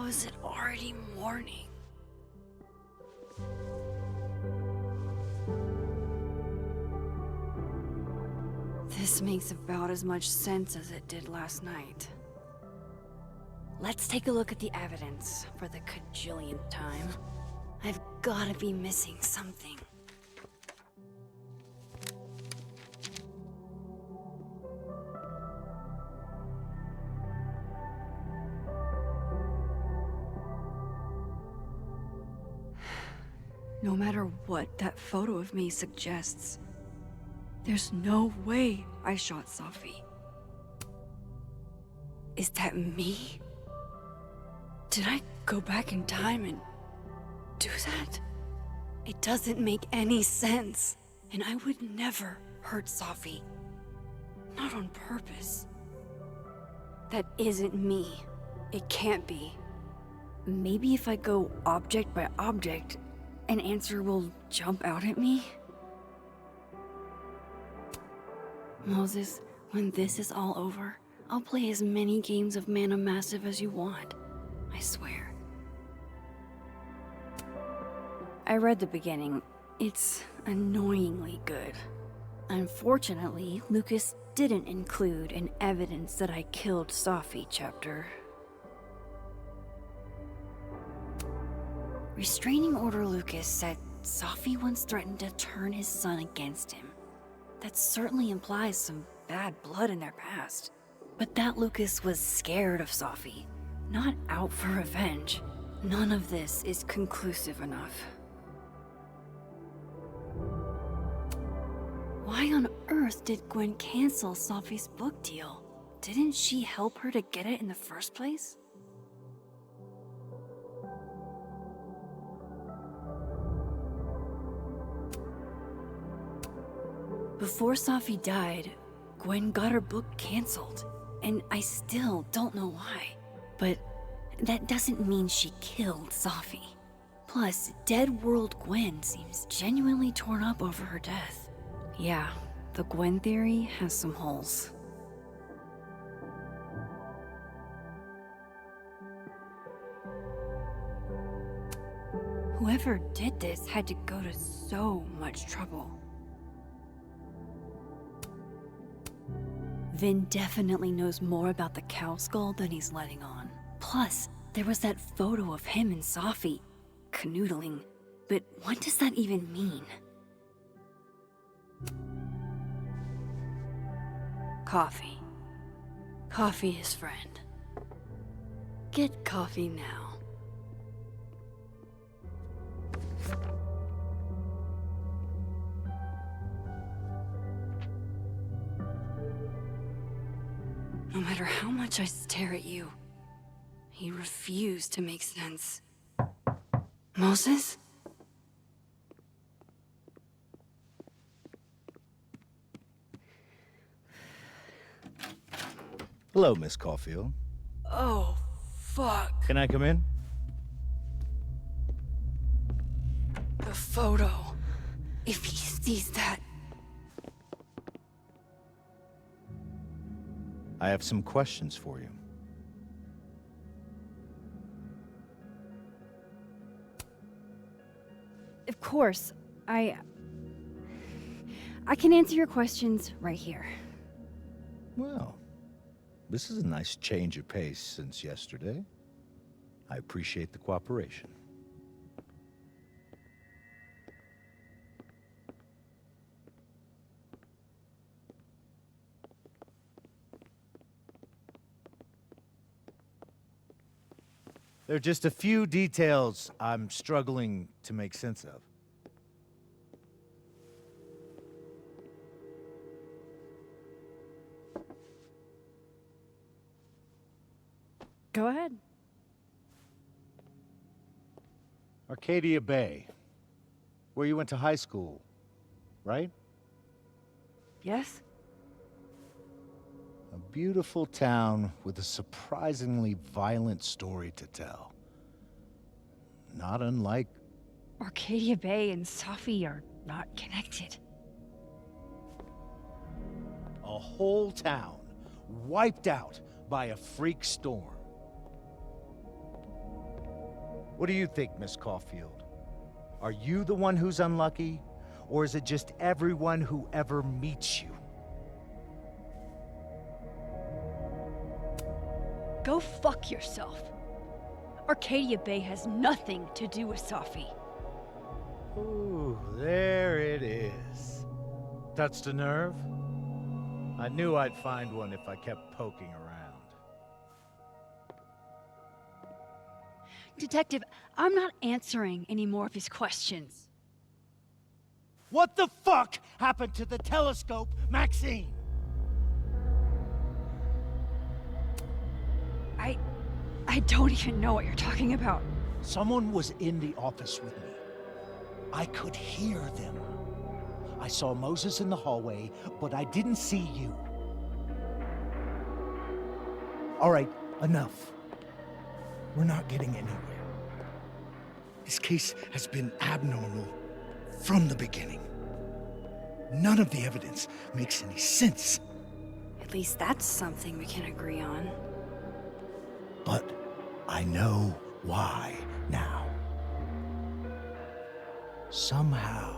is it already morning? This makes about as much sense as it did last night. Let's take a look at the evidence for the cajillionth time. I've gotta be missing something. No matter what that photo of me suggests, there's no way I shot Safi. Is that me? Did I go back in time and do that? It doesn't make any sense, and I would never hurt Safi. Not on purpose. That isn't me. It can't be. Maybe if I go object by object, an answer will jump out at me? Moses, when this is all over, I'll play as many games of Mana Massive as you want. I swear. I read the beginning. It's annoyingly good. Unfortunately, Lucas didn't include an evidence that I killed Safi chapter. Restraining Order Lucas said Safi once threatened to turn his son against him. That certainly implies some bad blood in their past. But that Lucas was scared of Safi, not out for revenge. None of this is conclusive enough. Why on earth did Gwen cancel Safi's book deal? Didn't she help her to get it in the first place? Before Safi died, Gwen got her book canceled, and I still don't know why. But that doesn't mean she killed Safi. Plus, Dead World Gwen seems genuinely torn up over her death. Yeah, the Gwen theory has some holes. Whoever did this had to go to so much trouble. Vin definitely knows more about the cow skull than he's letting on. Plus, there was that photo of him and Safi canoodling. But what does that even mean? Coffee. Coffee is friend. Get coffee now. No matter how much I stare at you, you refuse to make sense. Moses? Hello, Miss Caulfield. Oh, fuck. Can I come in? The photo. If he sees that... I have some questions for you. Of course, I can answer your questions right here. Well, this is a nice change of pace since yesterday. I appreciate the cooperation. There are just a few details I'm struggling to make sense of. Go ahead. Arcadia Bay, where you went to high school, right? Yes? A beautiful town with a surprisingly violent story to tell. Not unlike... Arcadia Bay and Safi are not connected. a whole town wiped out by a freak storm. What do you think, Miss Caulfield? Are you the one who's unlucky? Or is it just everyone who ever meets you? Go fuck yourself. Arcadia Bay has nothing to do with Safi. Ooh, there it is. Touched a nerve? I knew I'd find one if I kept poking around. Detective, I'm not answering any more of his questions. What the fuck happened to the telescope, Maxine? I don't even know what you're talking about. Someone was in the office with me. I could hear them. I saw Moses in the hallway, but I didn't see you. All right, enough. We're not getting anywhere. This case has been abnormal from the beginning. None of the evidence makes any sense. At least that's something we can agree on. But I know why now. Somehow,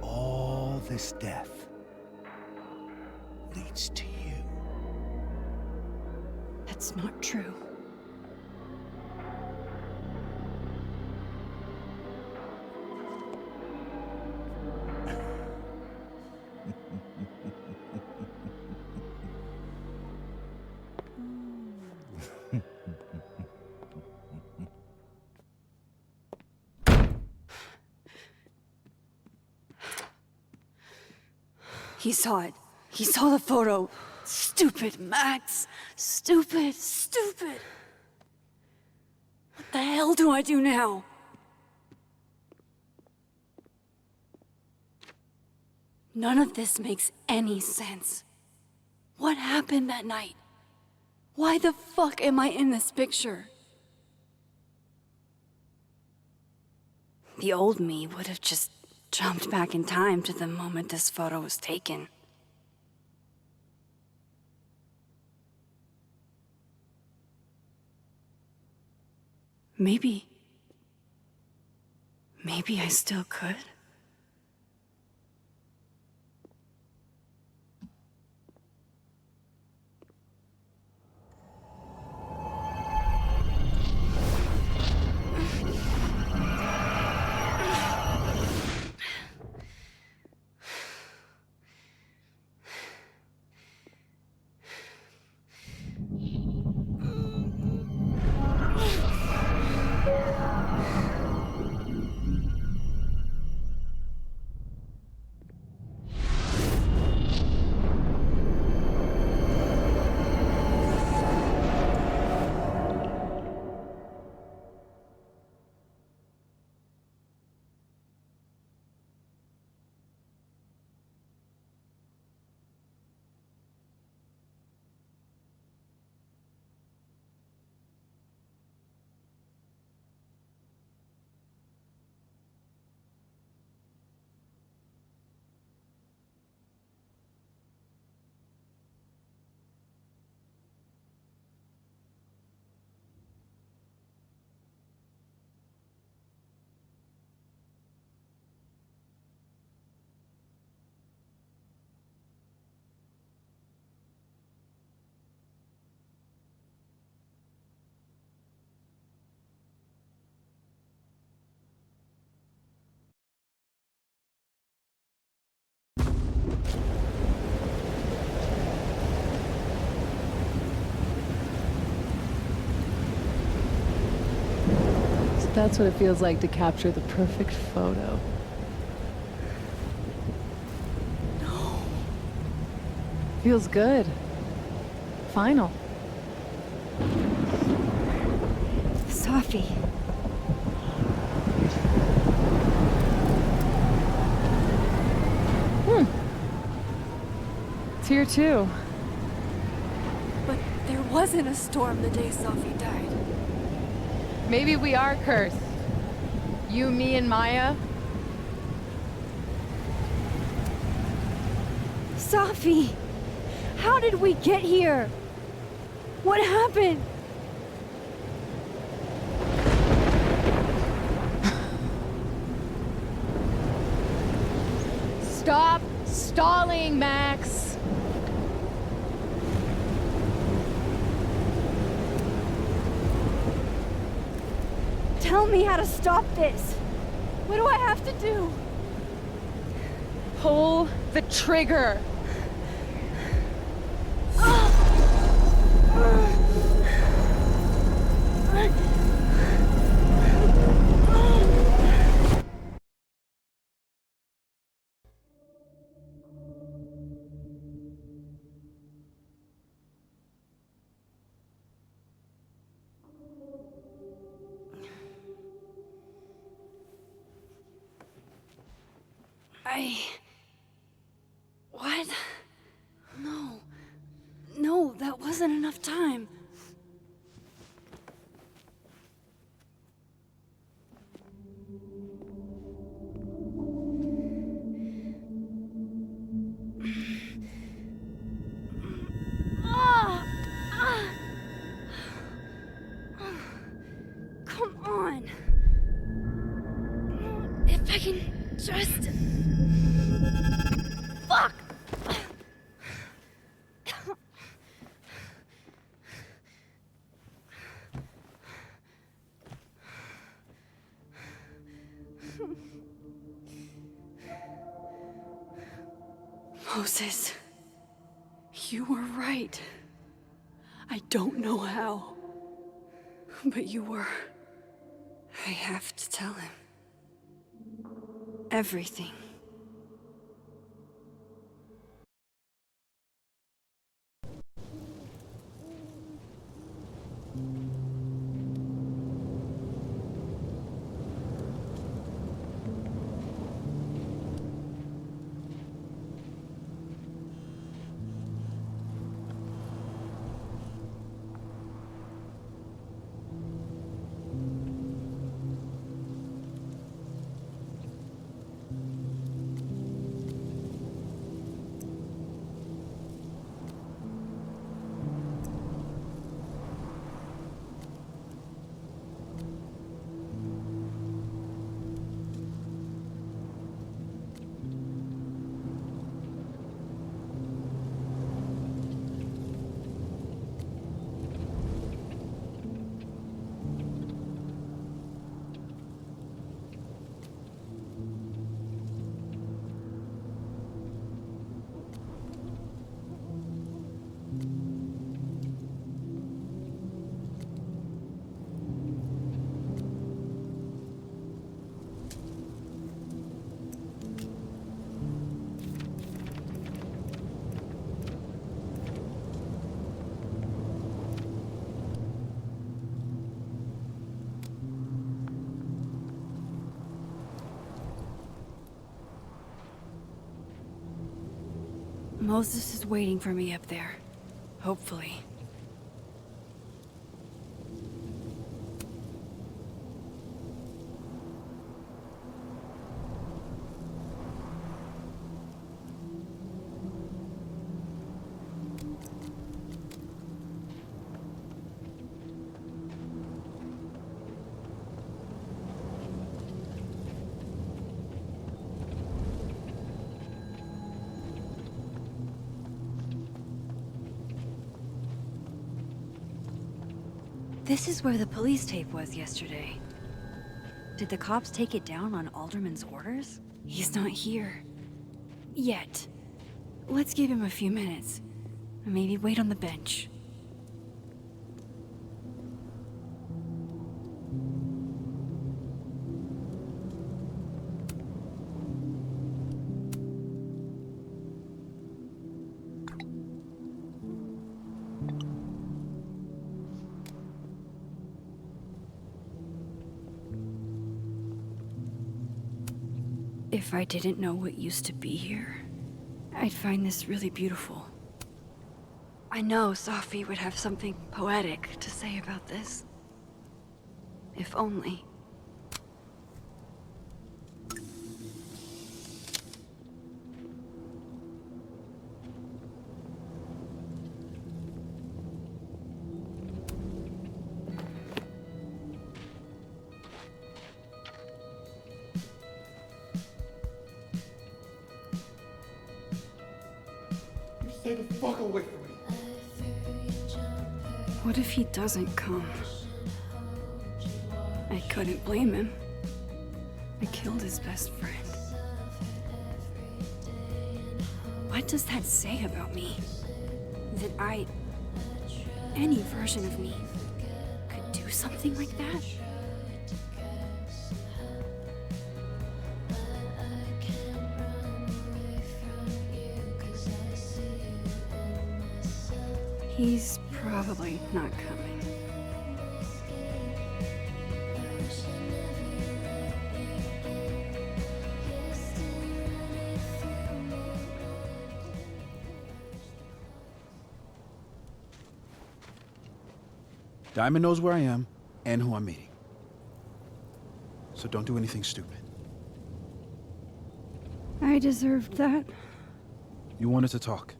all this death leads to you. That's not true. He saw it. He saw the photo. Stupid Max. Stupid, stupid. What the hell do I do now? None of this makes any sense. What happened that night? Why the fuck am I in this picture? The old me would have just jumped back in time to the moment this photo was taken. Maybe I still could. That's what it feels like to capture the perfect photo. No. Feels good. Final. Safi. It's here too. But there wasn't a storm the day Safi died. Maybe we are cursed. You, me, and Maya. Safi! How did we get here? What happened? Stop stalling, Max. Tell me how to stop this. What do I have to do? Pull the trigger. What? No. No, that wasn't enough time. Come on. If I can just... Fuck! Moses, you were right. I don't know how, but you were. I have to tell him. Everything. Moses is waiting for me up there. Hopefully. This is where the police tape was yesterday. Did the cops take it down on Alderman's orders? He's not here. Yet. Let's give him a few minutes. Maybe wait on the bench. If I didn't know what used to be here, I'd find this really beautiful. I know Safi would have something poetic to say about this. If only. Stay the fuck away from me. What if he doesn't come? I couldn't blame him. I killed his best friend. What does that say about me? That any version of me, could do something like that? He's probably not coming. Diamond knows where I am and who I'm meeting. So don't do anything stupid. I deserved that. You wanted to talk.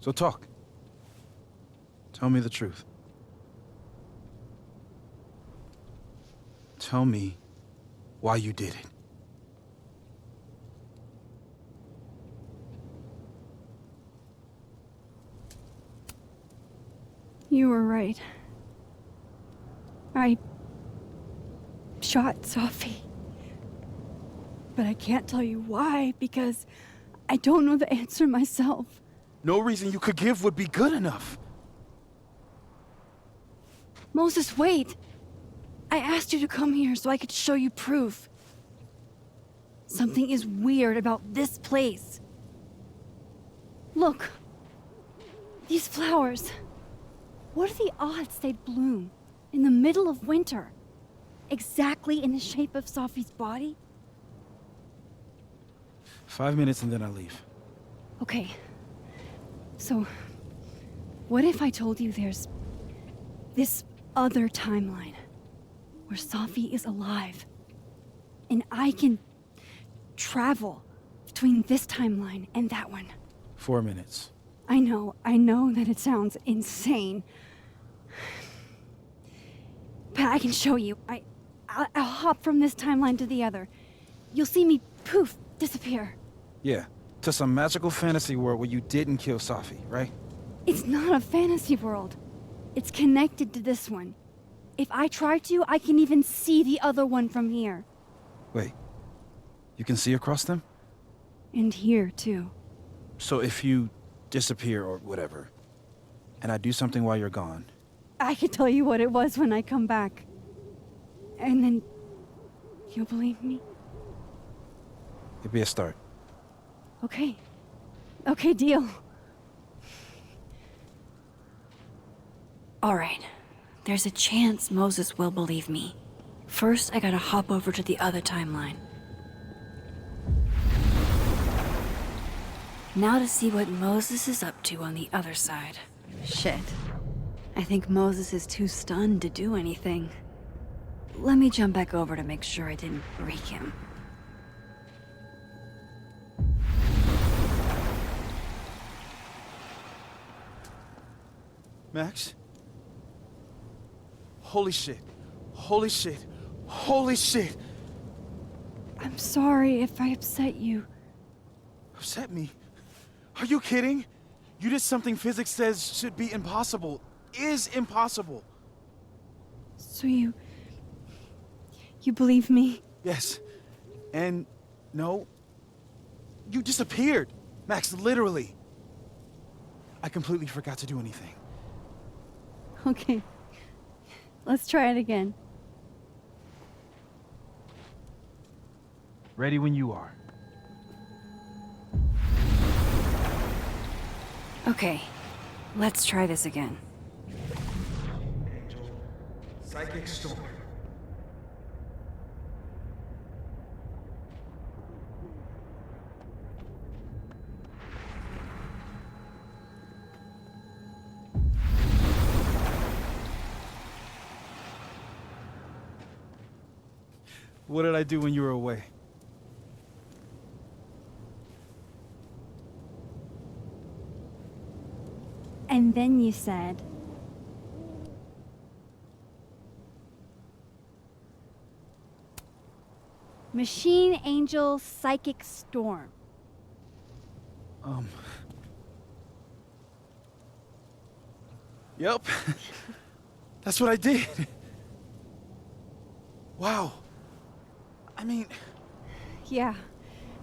So talk. Tell me the truth. Tell me why you did it. You were right. I shot Safi. But I can't tell you why, because I don't know the answer myself. No reason you could give would be good enough. Moses, wait! I asked you to come here so I could show you proof. Something is weird about this place. Look. These flowers. What are the odds they'd bloom in the middle of winter? Exactly in the shape of Safi's body? 5 minutes and then I leave. Okay. So, what if I told you there's this other timeline where Safi is alive and I can travel between this timeline and that one? 4 minutes. I know that it sounds insane. But I can show you. I'll hop from this timeline to the other. You'll see me, poof, disappear. Yeah, to some magical fantasy world where you didn't kill Safi, right? It's not a fantasy world. It's connected to this one. If I try to, I can even see the other one from here. Wait, you can see across them? And here, too. So if you disappear or whatever, and I do something while you're gone, I can tell you what it was when I come back. And then you'll believe me? it'd be a start. Okay. Okay, deal. All right. There's a chance Moses will believe me. First, I gotta hop over to the other timeline. Now to see what Moses is up to on the other side. Shit. I think Moses is too stunned to do anything. Let me jump back over to make sure I didn't break him. Max? Holy shit. Holy shit. Holy shit. I'm sorry if I upset you. Upset me? Are you kidding? You did something physics says should be impossible. Is impossible. So you believe me? Yes. And no. You disappeared. Max, literally. I completely forgot to do anything. Okay. Let's try it again. Ready when you are. Okay. Let's try this again. Psychic storm. What did I do when you were away? And then you said, Machine Angel Psychic Storm. Um. Yep. That's what I did. Wow. I mean, Yeah,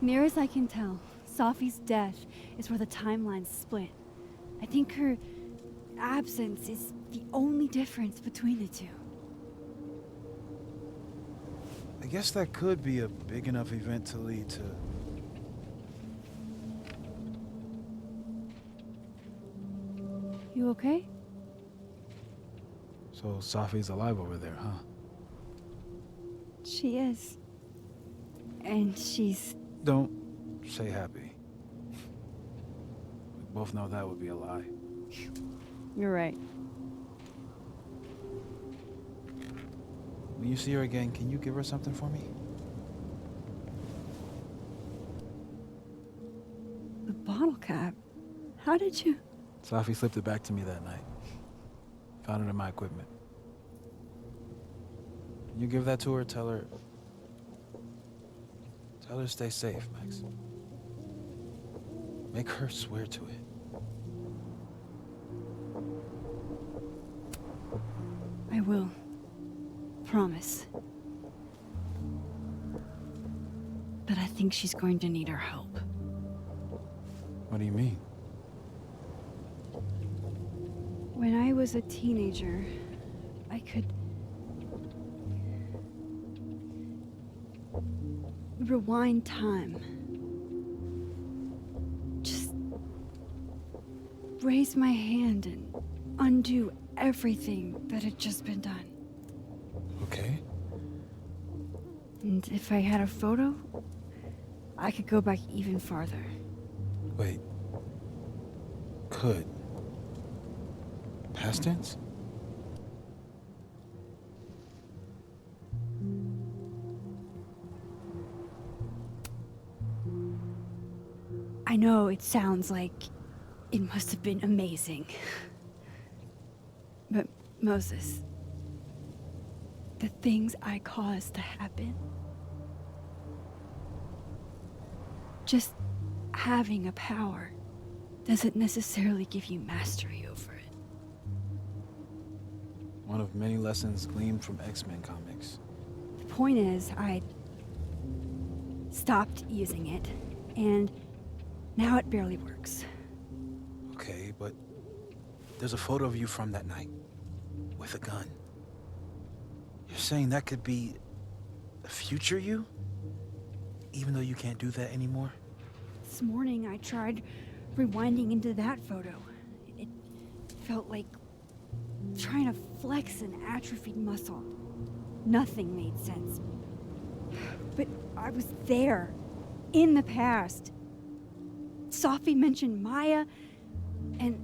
near as I can tell, Safi's death is where the timelines split. I think her absence is the only difference between the two. I guess that could be a big enough event to lead to... You okay? So Safi's alive over there, huh? She is. And she's... Don't say happy. We both know that would be a lie. You're right. When you see her again, can you give her something for me? The bottle cap? How did you... Safi slipped it back to me that night. Found it in my equipment. Can you give that to her? Tell her to stay safe, Max. Make her swear to it. I will. Promise. But I think she's going to need our help. What do you mean? When I was a teenager, I could... rewind time. Just... raise my hand and undo everything that had just been done. Okay. And if I had a photo, I could go back even farther. Wait. Could. Past tense? I know it sounds like it must have been amazing. But Moses, the things I caused to happen, just having a power doesn't necessarily give you mastery over it. One of many lessons gleaned from X-Men comics. The point is, I stopped using it, and now it barely works. Okay, but there's a photo of you from that night with a gun. You're saying that could be a future you? Even though you can't do that anymore? This morning, I tried rewinding into that photo. It felt like trying to flex an atrophied muscle. Nothing made sense. But I was there, in the past. Safi mentioned Maya, and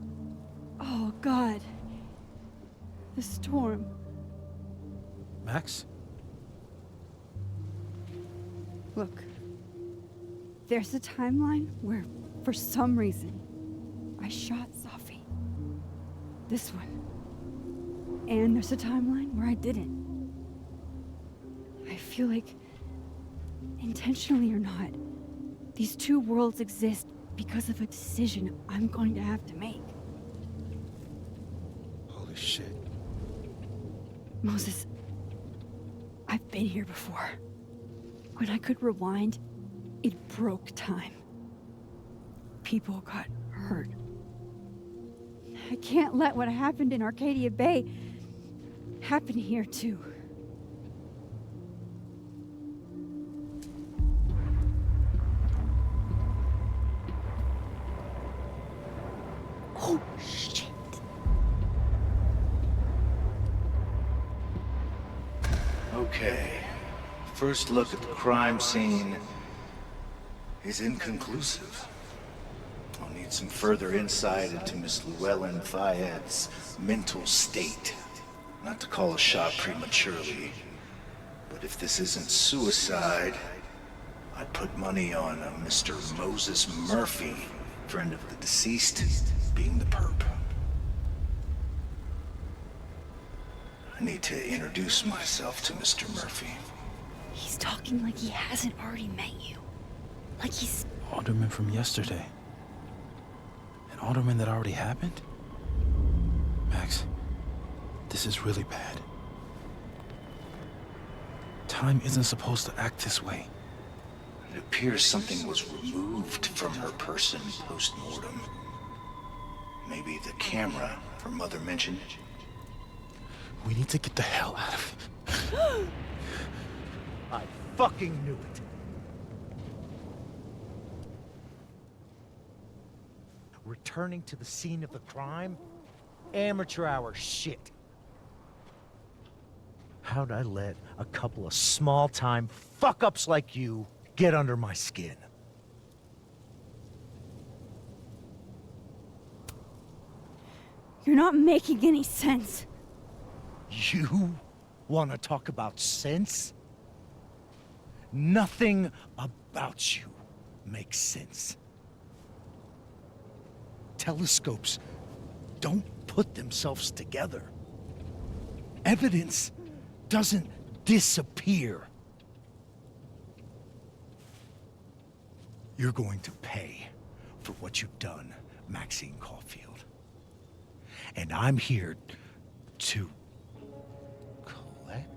oh God, the storm. Max? Look, there's a timeline where, for some reason, I shot Safi. This one. And there's a timeline where I didn't. I feel like, intentionally or not, these two worlds exist because of a decision I'm going to have to make. Holy shit. Moses, I've been here before. When I could rewind, it broke time. People got hurt. I can't let what happened in Arcadia Bay happen here too. Oh, shit. Okay. First look at the crime scene is inconclusive. I'll need some further insight into Miss Llewellyn Fayette's mental state. Not to call a shot prematurely, but if this isn't suicide, I'd put money on a Mr. Moses Murphy, friend of the deceased, being the perp. I need to introduce myself to Mr. Murphy. He's talking like he hasn't already met you. Like he's... Alderman from yesterday. alderman that already happened? Max, this is really bad. Time isn't supposed to act this way. It appears something was removed from her person post-mortem. Maybe the camera her mother mentioned. We need to get the hell out of here. I fucking knew it. Returning to the scene of the crime? Amateur hour shit. How'd I let a couple of small-time fuck-ups like you get under my skin? You're not making any sense. You want to talk about sense? Nothing about you makes sense. Telescopes don't put themselves together. Evidence doesn't disappear. You're going to pay for what you've done, Maxine Caulfield. And I'm here to collect.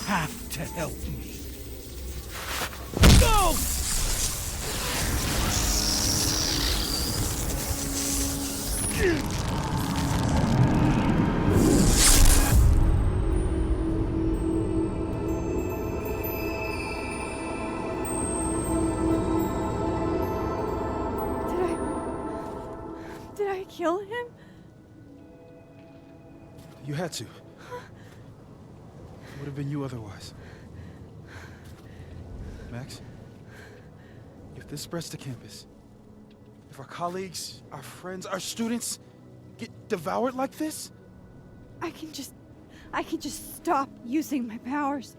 Have to help me. Go! Did I kill him? You had to. It would have been you otherwise. Max, if this spreads to campus, if our colleagues, our friends, our students get devoured like this, I can just stop using my powers.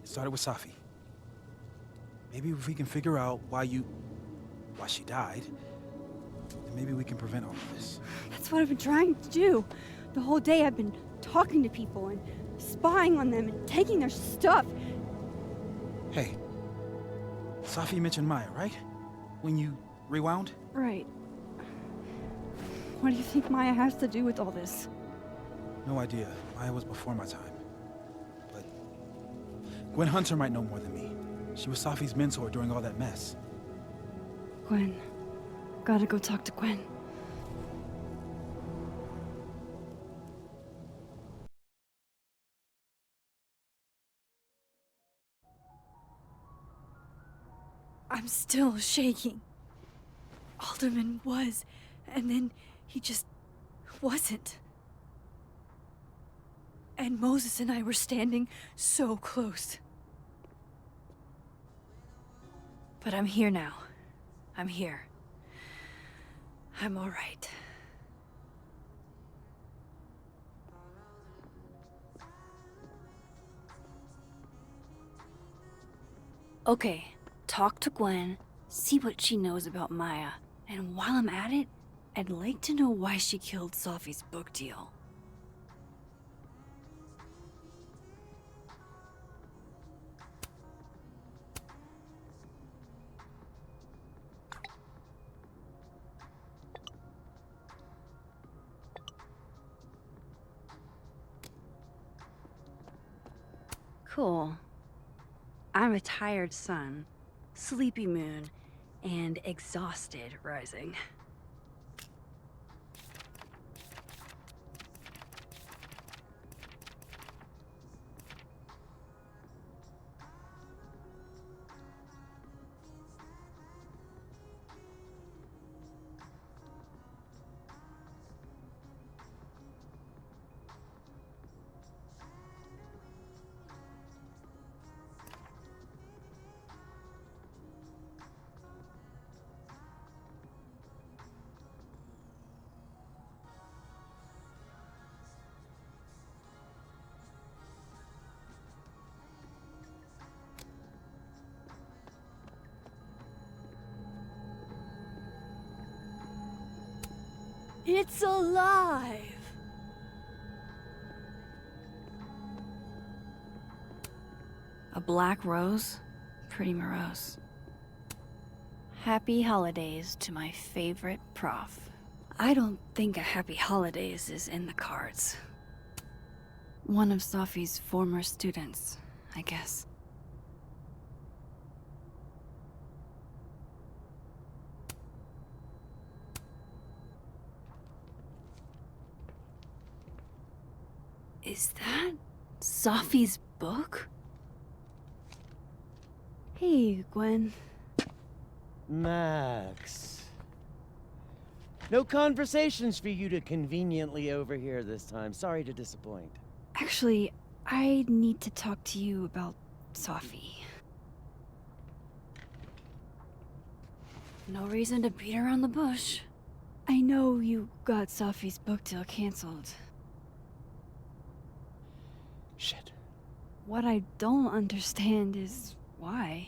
it started with Safi. Maybe if we can figure out why she died, then maybe we can prevent all of this. That's what I've been trying to do. The whole day I've been talking to people and spying on them and taking their stuff. Hey, Safi mentioned Maya, right? When you rewound? Right. What do you think Maya has to do with all this? No idea. Maya was before my time. But Gwen Hunter might know more than me. She was Safi's mentor during all that mess. Gwen. Gotta go talk to Gwen. I'm still shaking. Alderman was, and then he just wasn't. And Moses and I were standing so close. But I'm here now. I'm here. I'm all right. Okay, talk to Gwen, see what she knows about Maya, and while I'm at it, I'd like to know why she killed Safi's book deal. Cool. I'm a tired sun, sleepy moon, and exhausted rising. It's alive! A black rose? Pretty morose. Happy holidays to my favorite prof. I don't think a happy holidays is in the cards. One of Safi's former students, I guess. Is that Safi's book? Hey, Gwen. Max. No conversations for you to conveniently overhear this time. Sorry to disappoint. Actually, I need to talk to you about Safi. No reason to beat around the bush. I know you got Safi's book deal canceled. Shit. What I don't understand is why.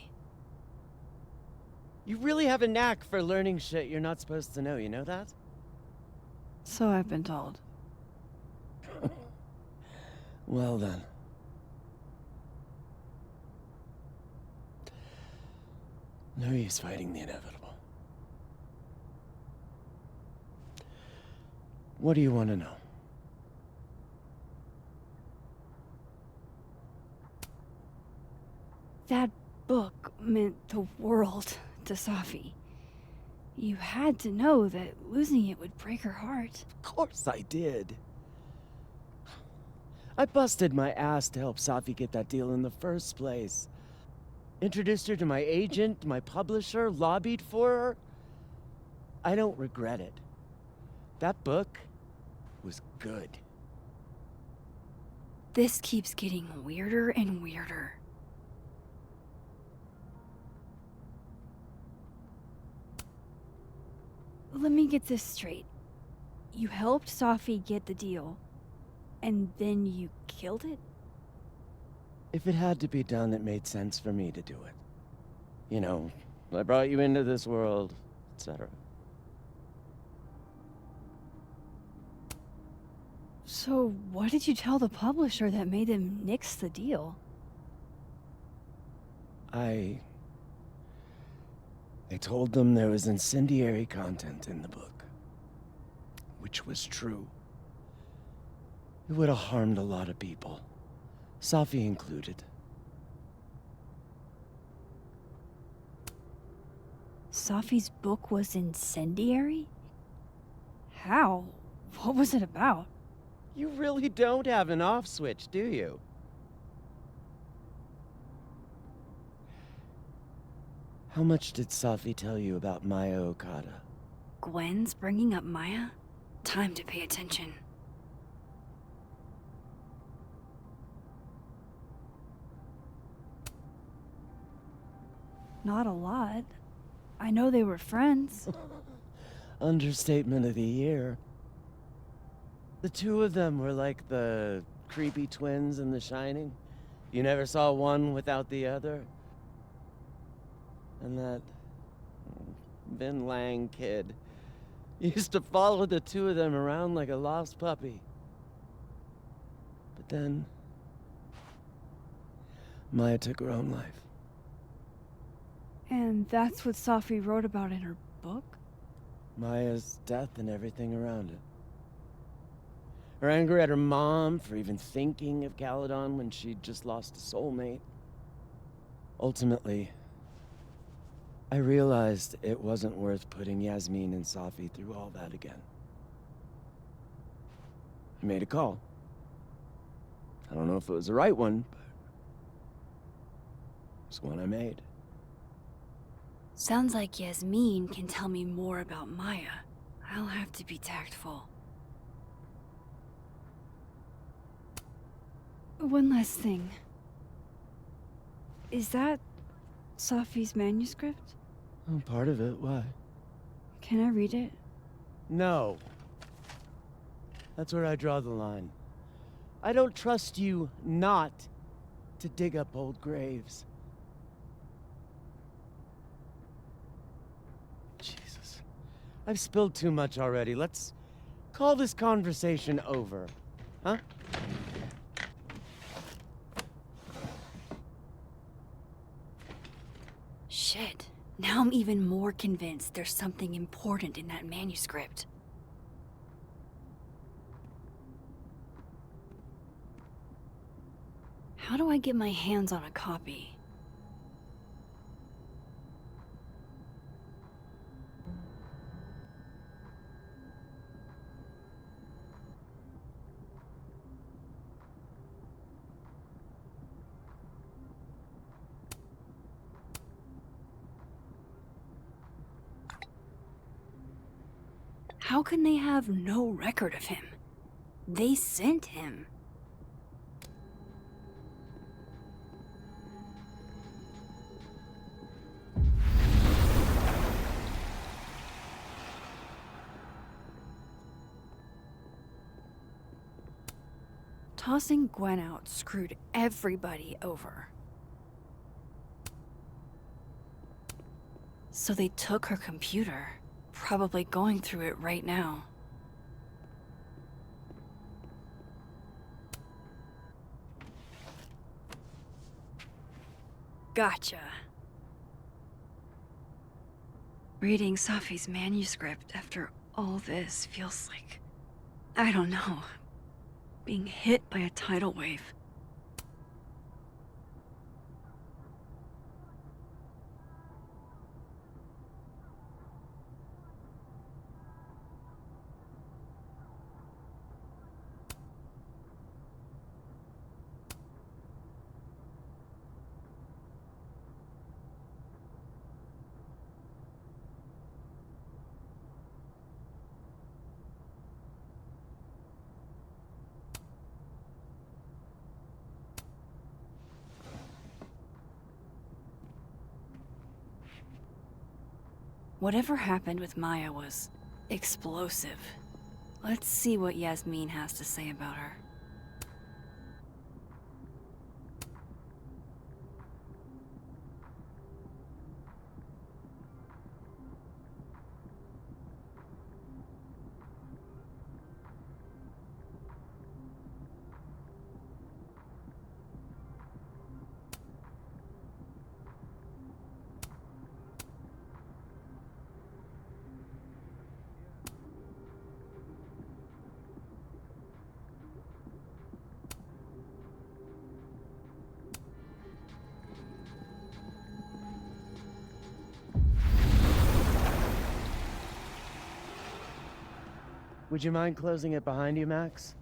You really have a knack for learning shit you're not supposed to know, you know that? So I've been told. Well then. No use fighting the inevitable. What do you want to know? That book meant the world to Safi. You had to know that losing it would break her heart. Of course I did. I busted my ass to help Safi get that deal in the first place. Introduced her to my agent, my publisher, lobbied for her. I don't regret it. That book was good. This keeps getting weirder and weirder. Let me get this straight. You helped Safi get the deal, and then you killed it? If it had to be done, it made sense for me to do it. You know, I brought you into this world, etc. So what did you tell the publisher that made them nix the deal? I told them there was incendiary content in the book. Which was true. It would have harmed a lot of people. Safi included. Safi's book was incendiary? How? What was it about? You really don't have an off switch, do you? How much did Safi tell you about Maya Okada? Gwen's bringing up Maya? Time to pay attention. Not a lot. I know they were friends. Understatement of the year. The two of them were like the creepy twins in The Shining. You never saw one without the other. And that Vin Lang kid used to follow the two of them around like a lost puppy. But then Maya took her own life. And that's what Safi wrote about in her book? Maya's death and everything around it. Her anger at her mom for even thinking of Caledon when she'd just lost a soulmate. Ultimately, I realized it wasn't worth putting Yasmin and Safi through all that again. I made a call. I don't know if it was the right one, but it's one I made. Sounds like Yasmin can tell me more about Maya. I'll have to be tactful. One last thing. Is that Safi's manuscript? Oh, part of it, why? Can I read it? No. That's where I draw the line. I don't trust you not to dig up old graves. Jesus. I've spilled too much already. Let's call this conversation over, huh? Shit. Now I'm even more convinced there's something important in that manuscript. How do I get my hands on a copy? How can they have no record of him? They sent him. Tossing Gwen out screwed everybody over. So they took her computer. Probably going through it right now. Gotcha. Reading Safi's manuscript after all this feels like, I don't know, being hit by a tidal wave. Whatever happened with Maya was explosive. Let's see what Yasmin has to say about her. Would you mind closing it behind you, Max?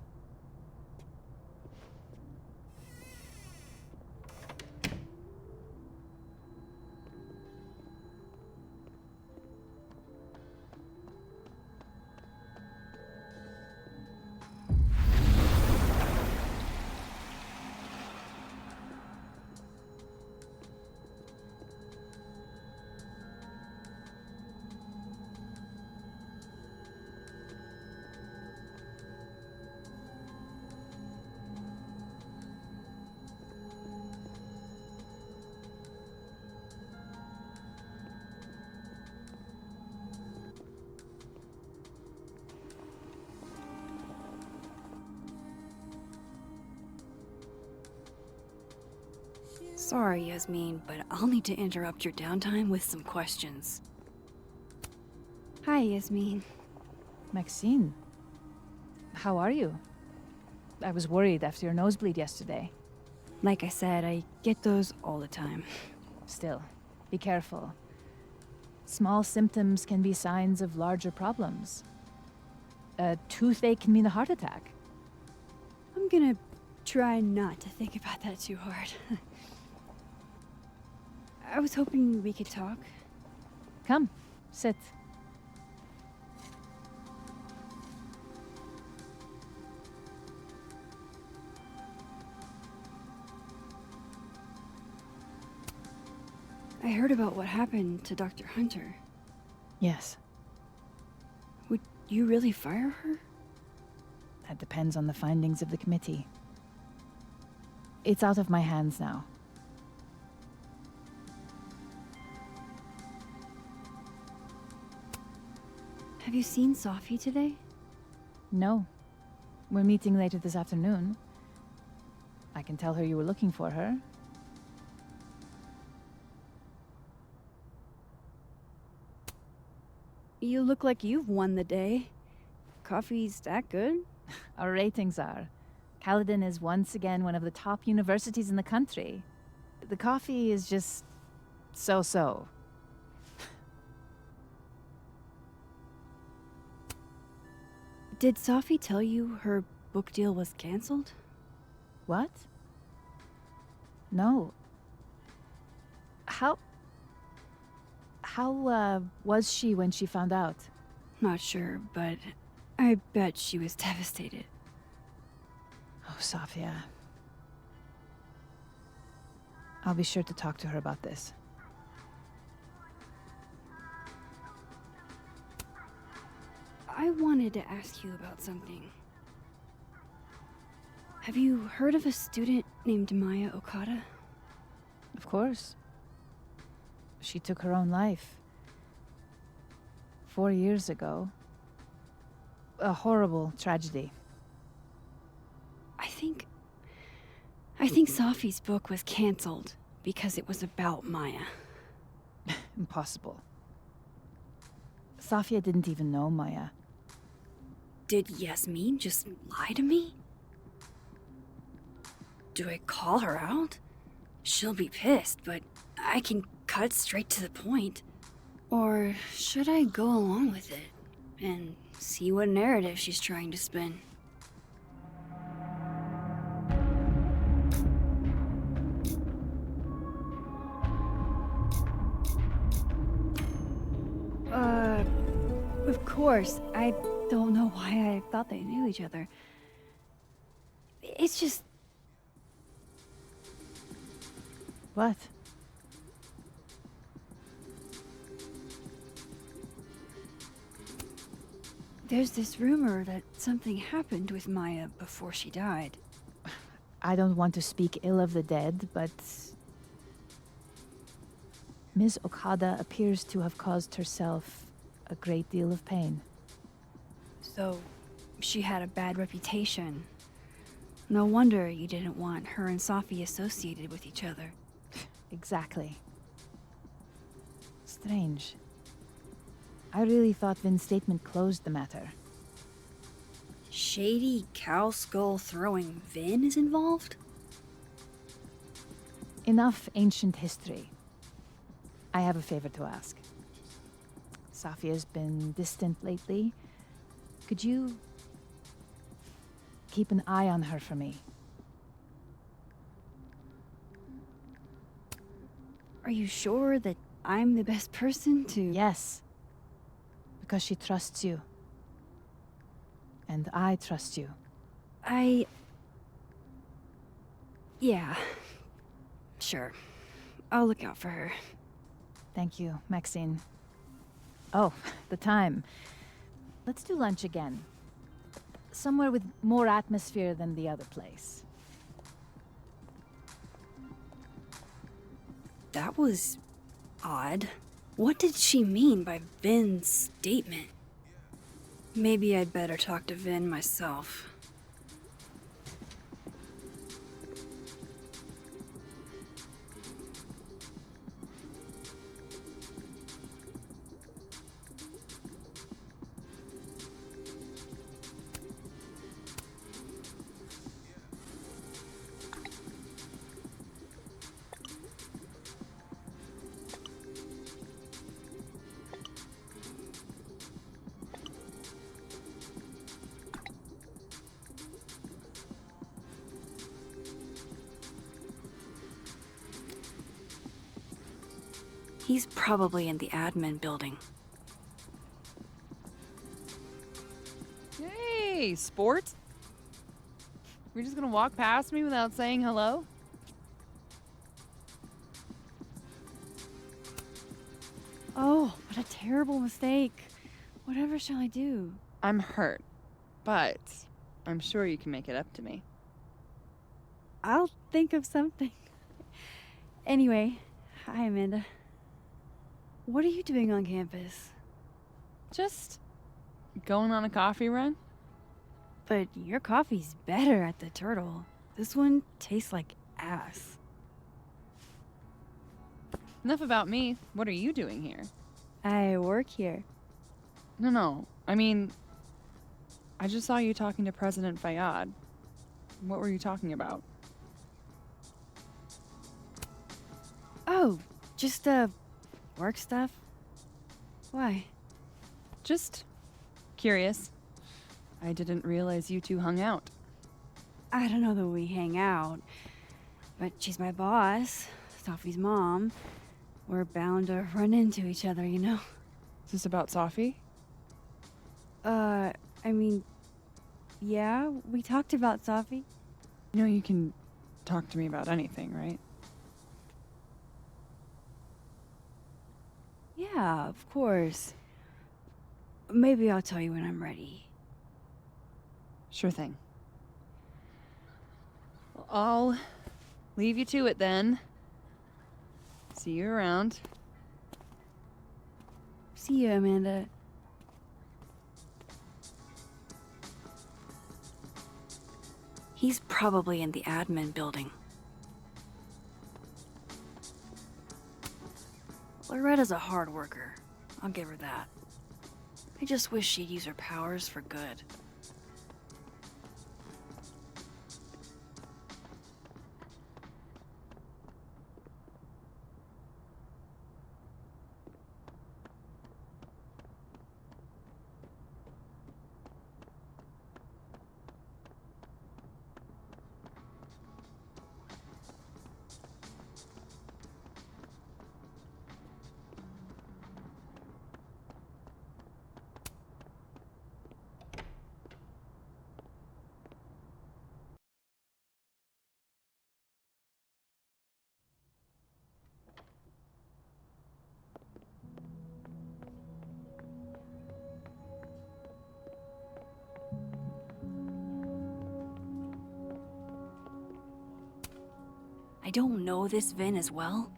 Sorry, Yasmin, but I'll need to interrupt your downtime with some questions. Hi, Yasmin. Maxine, how are you? I was worried after your nosebleed yesterday. Like I said, I get those all the time. Still, be careful. Small symptoms can be signs of larger problems. A toothache can mean a heart attack. I'm gonna try not to think about that too hard. I was hoping we could talk. Come, sit. I heard about what happened to Dr. Hunter. Yes, Would you really fire her? that depends on the findings of the committee. It's out of my hands now. Have you seen Safi today? No. We're meeting later this afternoon. I can tell her you were looking for her. You look like you've won the day. Coffee's that good? Our ratings are. Caledon is once again one of the top universities in the country. The coffee is just so-so. Did Safi tell you her book deal was canceled? What? No. How was she when she found out? Not sure, but I bet she was devastated. Oh, Safia. I'll be sure to talk to her about this. I wanted to ask you about something. Have you heard of a student named Maya Okada? Of course. She took her own life. 4 years ago. A horrible tragedy. I think Safi's book was canceled because it was about Maya. Impossible. Safia didn't even know Maya. Did Yasmin just lie to me? Do I call her out? She'll be pissed, but I can cut straight to the point. Or should I go along with it and see what narrative she's trying to spin? Of course. I don't know why I thought they knew each other. It's just... What? There's this rumor that something happened with Maya before she died. I don't want to speak ill of the dead, but Ms. Okada appears to have caused herself a great deal of pain. So, she had a bad reputation. No wonder you didn't want her and Safi associated with each other. Exactly. Strange. I really thought Vin's statement closed the matter. Shady cow skull throwing Vin is involved? Enough ancient history. I have a favor to ask. Safia's been distant lately. Could you keep an eye on her for me? Are you sure that I'm the best person to... Yes. Because she trusts you. And I trust you. Yeah. Sure. I'll look out for her. Thank you, Maxine. Oh, the time. Let's do lunch again. Somewhere with more atmosphere than the other place. That was... odd. What did she mean by Vin's statement? Maybe I'd better talk to Vin myself. He's probably in the admin building. Hey, sport? You're just gonna walk past me without saying hello? Oh, what a terrible mistake. Whatever shall I do? I'm hurt, but I'm sure you can make it up to me. I'll think of something. Anyway, hi, Amanda. What are you doing on campus? Just going on a coffee run? But your coffee's better at the Turtle. This one tastes like ass. Enough about me. What are you doing here? I work here. No. I mean, I just saw you talking to President Fayyad. What were you talking about? Oh, just, work stuff? Why? Just curious. I didn't realize you two hung out. I don't know that we hang out, but she's my boss, Safi's mom. We're bound to run into each other, you know? Is this about Safi? I mean, yeah, we talked about Safi. You know you can talk to me about anything, right? Yeah, of course. Maybe I'll tell you when I'm ready. Sure thing. Well, I'll leave you to it then. See you around. See you, Amanda. He's probably in the admin building. Loretta's a hard worker. I'll give her that. I just wish she'd use her powers for good. I don't know this Vin as well,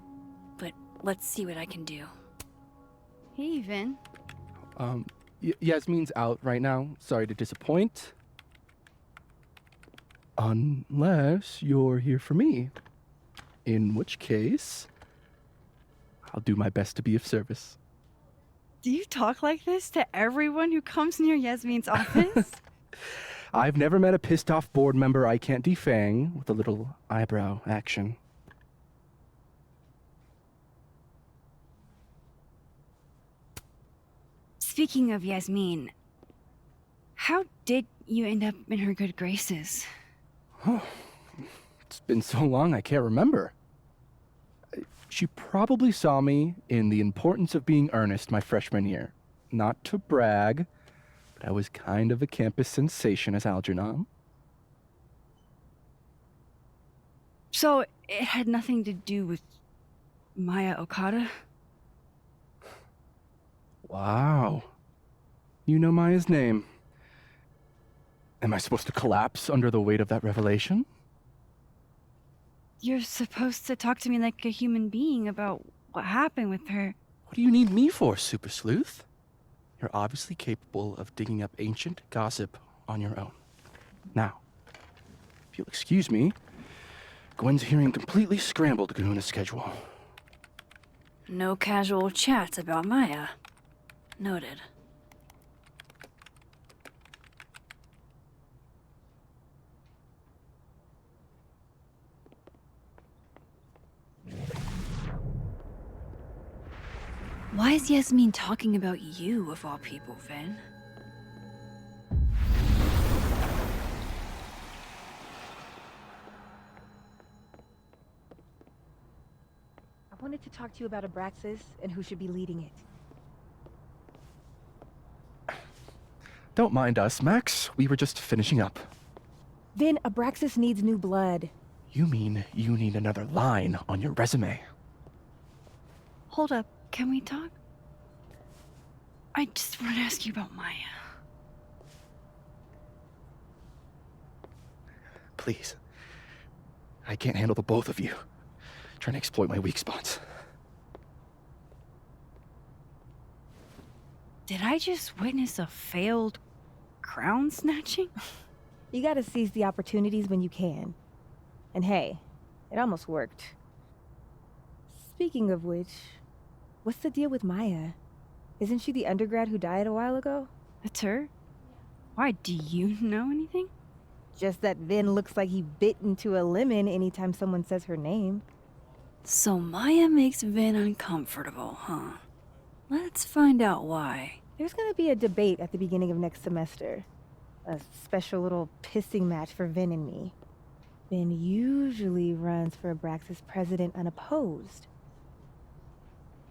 but let's see what I can do. Hey, Vin. Yasmin's out right now. Sorry to disappoint. Unless you're here for me. In which case, I'll do my best to be of service. Do you talk like this to everyone who comes near Yasmin's office? I've never met a pissed off board member I can't defang with a little eyebrow action. Speaking of Yasmin, how did you end up in her good graces? It's been so long I can't remember. She probably saw me in The Importance of Being Earnest my freshman year. Not to brag, but I was kind of a campus sensation as Algernon. So it had nothing to do with Maya Okada? Wow. You know Maya's name. Am I supposed to collapse under the weight of that revelation? You're supposed to talk to me like a human being about what happened with her. What do you need me for, Super Sleuth? You're obviously capable of digging up ancient gossip on your own. Now, if you'll excuse me, Gwen's hearing completely scrambled Kahuna schedule. No casual chats about Maya. Noted. Why is Yasmin talking about you, of all people, Vin? I wanted to talk to you about Abraxas and who should be leading it. Don't mind us, Max. We were just finishing up. Vin, Abraxas needs new blood. You mean you need another line on your resume? Hold up, can we talk? I just want to ask you about Maya. Please. I can't handle the both of you. Trying to exploit my weak spots. Did I just witness a failed crown snatching? You gotta seize the opportunities when you can. And hey, it almost worked. Speaking of which, what's the deal with Maya? Isn't she the undergrad who died a while ago? That's her? Why, do you know anything? Just that Vin looks like he bit into a lemon anytime someone says her name. So Maya makes Vin uncomfortable, huh? Let's find out why. There's gonna be a debate at the beginning of next semester. A special little pissing match for Vin and me. Vin usually runs for Abraxas president unopposed.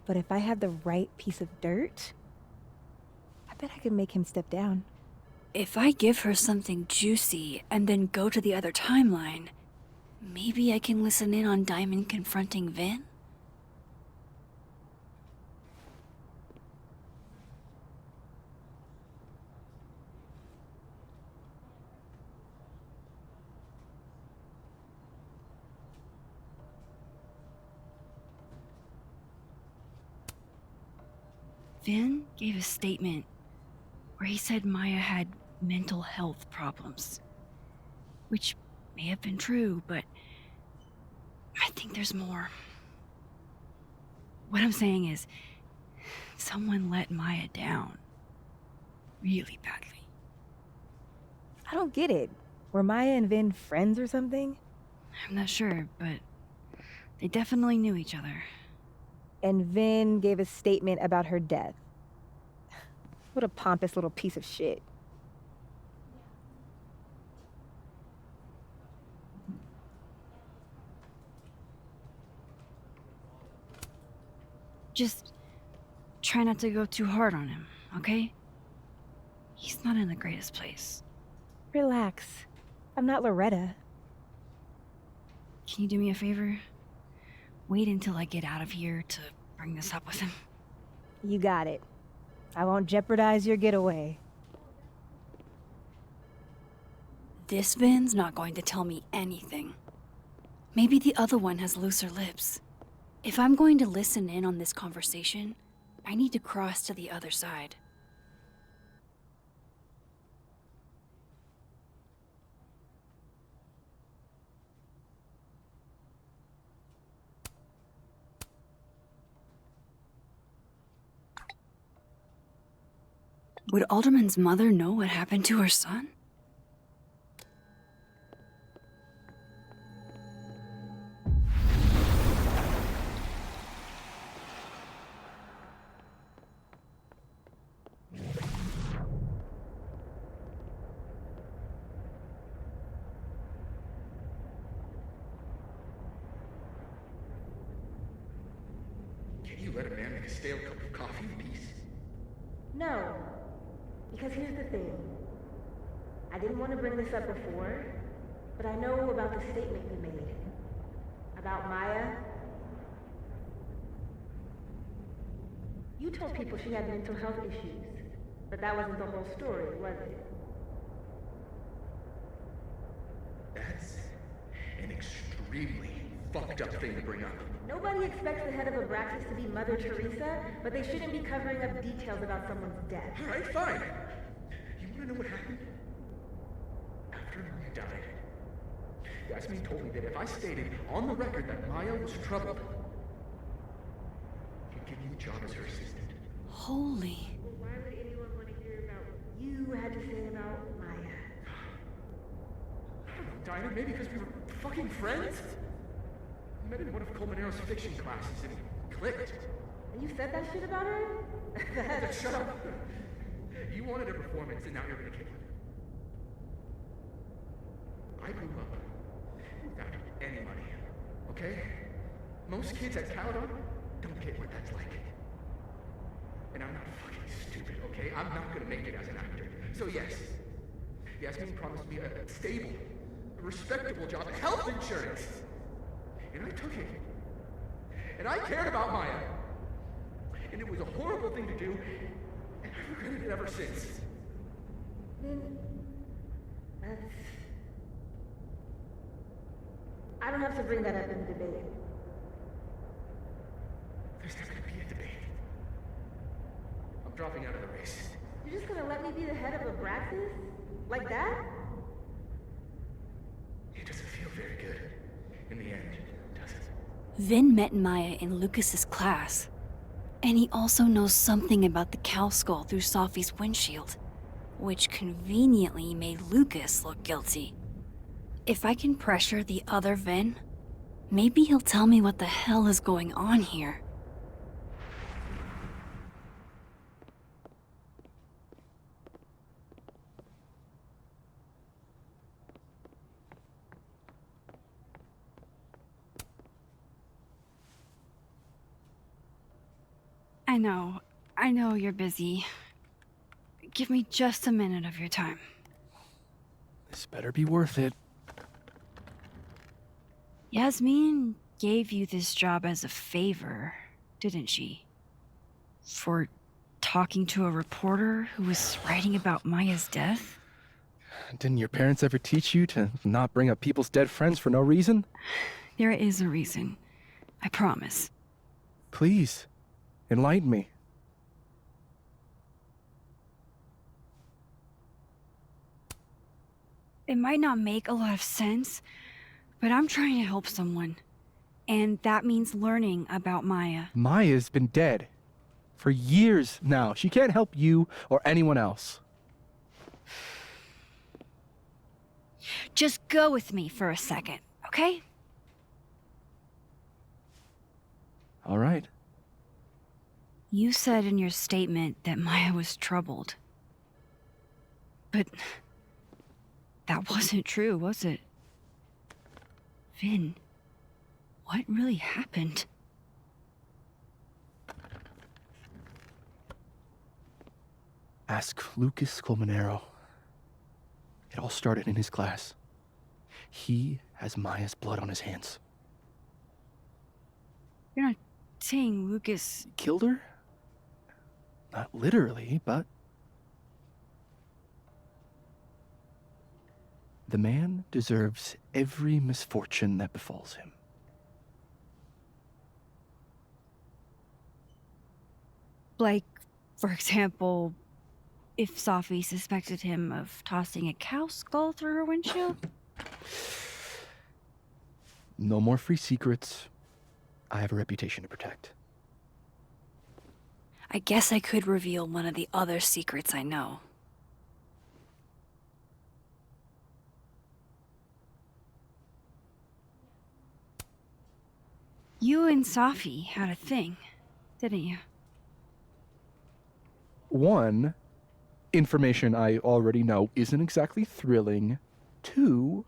But if I have the right piece of dirt, I bet I could make him step down. If I give her something juicy and then go to the other timeline, maybe I can listen in on Diamond confronting Vin? Vin gave a statement where he said Maya had mental health problems. Which may have been true, but I think there's more. What I'm saying is, someone let Maya down. Really badly. I don't get it. Were Maya and Vin friends or something? I'm not sure, but they definitely knew each other. And Vin gave a statement about her death. What a pompous little piece of shit. Just try not to go too hard on him, okay? He's not in the greatest place. Relax. I'm not Loretta. Can you do me a favor? Wait until I get out of here to bring this up with him. You got it. I won't jeopardize your getaway. This Vin's not going to tell me anything. Maybe the other one has looser lips. If I'm going to listen in on this conversation, I need to cross to the other side. Would Alderman's mother know what happened to her son? Can you let a man make a stale cup of coffee in peace? No. Because here's the thing. I didn't want to bring this up before, but I know about the statement you made. About Maya. You told people she had mental health issues, but that wasn't the whole story, was it? That's an extremely fucked up thing to bring up. Nobody expects the head of Abraxas to be Mother Teresa, but they shouldn't be covering up details about someone's death. All right, fine. You want to know what happened? After Maya died, Yasmin told me that if I stated on the record that Maya was troubled, he'd give me the job as her assistant. Holy. Well, why would anyone want to hear about what you had to say about Maya? I don't know, Dinah, maybe because we were fucking friends? We met in one of Colmenaro's fiction classes and it clicked. And you said that shit about her? Shut up! You wanted a performance and now you're gonna kill it. I grew up without any money, okay? Most kids at Caledon don't get what that's like. And I'm not fucking stupid, okay? I'm not gonna make it as an actor. So yes, Yasmin promised me a stable, a respectable job, health insurance. And I took it. And I cared about Maya. And it was a horrible thing to do, and I've regretted it ever since. That's... I don't have to bring that up in the debate. There's not gonna be a debate. I'm dropping out of the race. You're just gonna let me be the head of Abraxas? Like that? It doesn't feel very good. In the end, does it? Vin met Maya in Lucas's class, and he also knows something about the cow skull through Safi's windshield, which conveniently made Lucas look guilty. If I can pressure the other Vin, maybe he'll tell me what the hell is going on here. I know you're busy. Give me just a minute of your time. This better be worth it. Yasmin gave you this job as a favor, didn't she? For talking to a reporter who was writing about Maya's death? Didn't your parents ever teach you to not bring up people's dead friends for no reason? There is a reason. I promise. Please, enlighten me. It might not make a lot of sense, but I'm trying to help someone. And that means learning about Maya. Maya's been dead for years now. She can't help you or anyone else. Just go with me for a second, okay? All right. You said in your statement that Maya was troubled. But that wasn't true, was it? Vin, what really happened? Ask Lucas Colmenero. It all started in his class. He has Maya's blood on his hands. You're not saying Lucas... Killed her? Not literally, but... The man deserves every misfortune that befalls him. Like, for example, if Safi suspected him of tossing a cow skull through her windshield? No more free secrets. I have a reputation to protect. I guess I could reveal one of the other secrets I know. You and Safi had a thing, didn't you? One, information I already know isn't exactly thrilling. Two,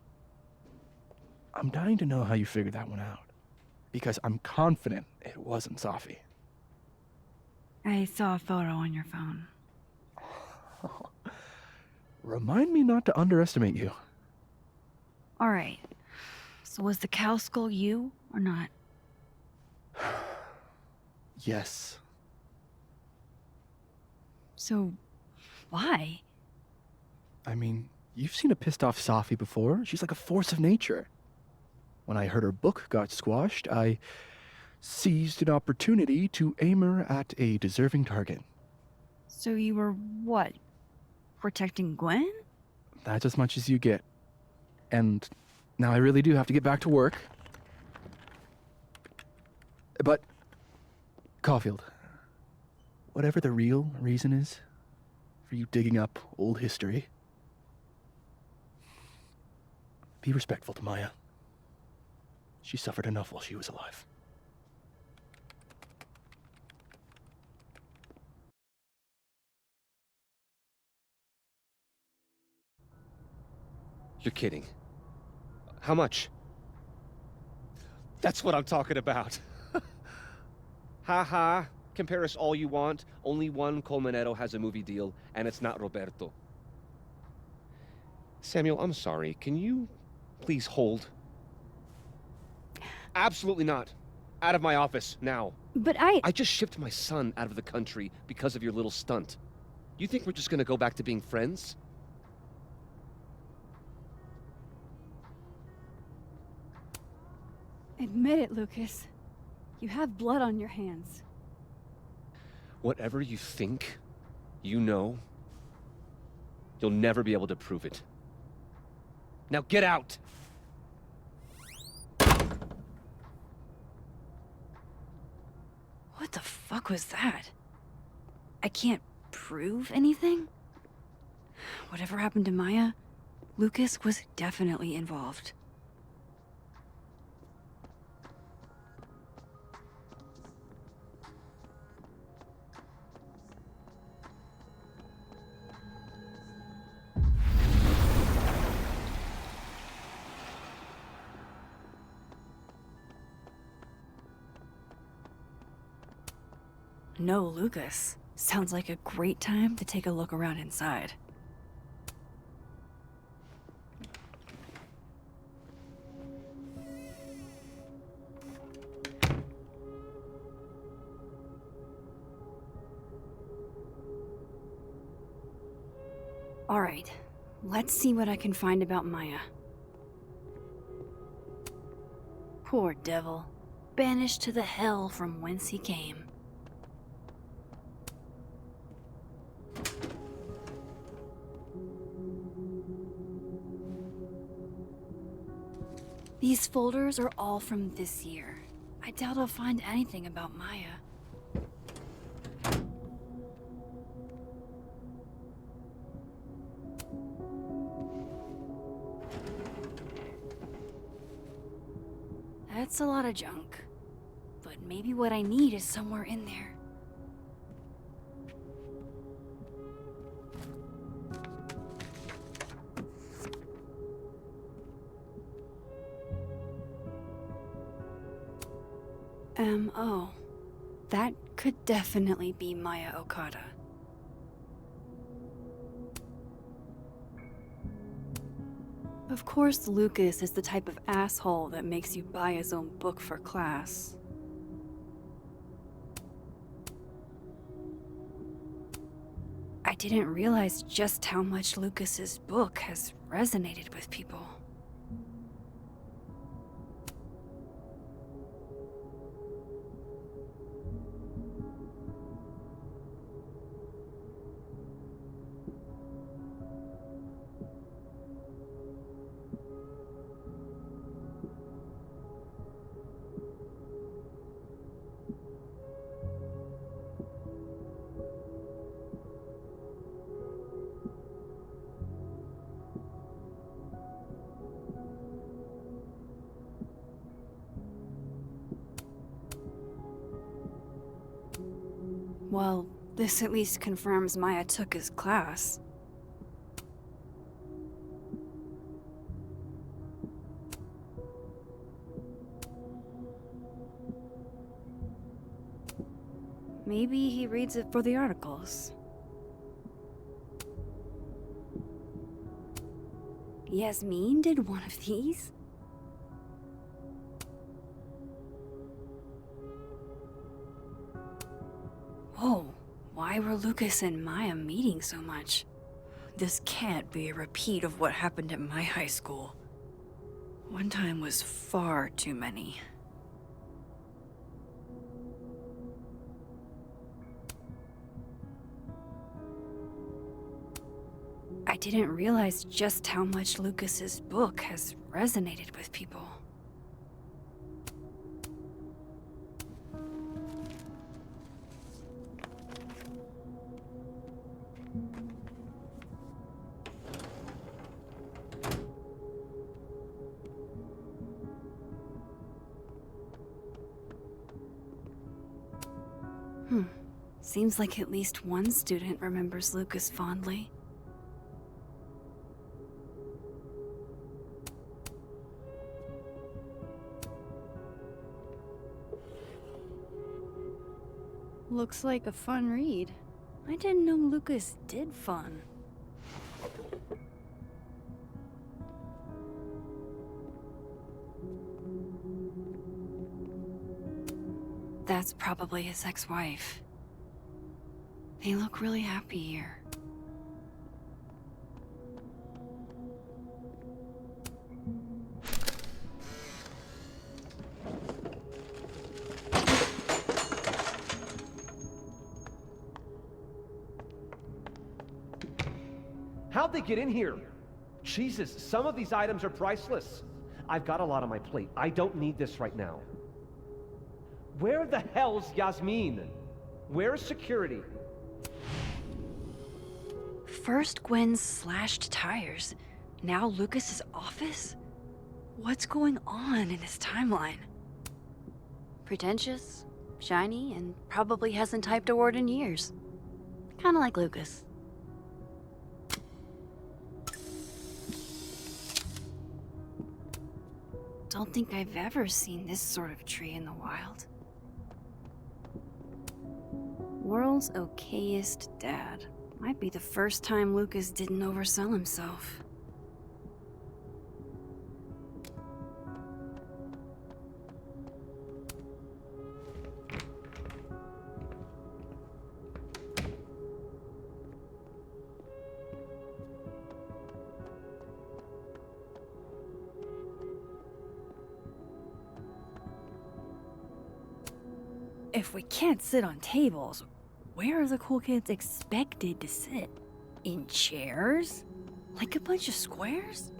I'm dying to know how you figured that one out. Because I'm confident it wasn't Safi. I saw a photo on your phone. Remind me not to underestimate you. All right. So was the cow skull you or not? Yes. So, why? I mean, you've seen a pissed off Safi before. She's like a force of nature. When I heard her book got squashed, I seized an opportunity to aim her at a deserving target. So you were what? Protecting Gwen? That's as much as you get. And now I really do have to get back to work. But, Caulfield, whatever the real reason is for you digging up old history, be respectful to Maya. She suffered enough while she was alive. You're kidding. How much? That's what I'm talking about. Ha. Compare us all you want. Only one Colmenero has a movie deal, and it's not Roberto. Samuel, I'm sorry. Can you please hold? Absolutely not. Out of my office, now. But I just shipped my son out of the country because of your little stunt. You think we're just gonna go back to being friends? Admit it, Lucas. You have blood on your hands. Whatever you think, you know, you'll never be able to prove it. Now get out! What the fuck was that? I can't prove anything? Whatever happened to Maya, Lucas was definitely involved. No, Lucas. Sounds like a great time to take a look around inside. Alright, let's see what I can find about Maya. Poor devil. Banished to the hell from whence he came. These folders are all from this year. I doubt I'll find anything about Maya. That's a lot of junk. But maybe what I need is somewhere in there. Oh. That could definitely be Maya Okada. Of course, Lucas is the type of asshole that makes you buy his own book for class. I didn't realize just how much Lucas's book has resonated with people. Well, this at least confirms Maya took his class. Maybe he reads it for the articles. Yasmin did one of these? Whoa, why were Lucas and Maya meeting so much? This can't be a repeat of what happened at my high school. One time was far too many. I didn't realize just how much Lucas's book has resonated with people. Seems like at least one student remembers Lucas fondly. Looks like a fun read. I didn't know Lucas did fun. That's probably his ex-wife. They look really happy here. How'd they get in here? Jesus, some of these items are priceless. I've got a lot on my plate. I don't need this right now. Where the hell's Yasmin? Where's security? First Gwen's slashed tires, now Lucas's office? What's going on in his timeline? Pretentious, shiny, and probably hasn't typed a word in years. Kinda like Lucas. Don't think I've ever seen this sort of tree in the wild. World's okayest dad. Might be the first time Lucas didn't oversell himself. If we can't sit on tables, where are the cool kids expected to sit? In chairs? Like a bunch of squares?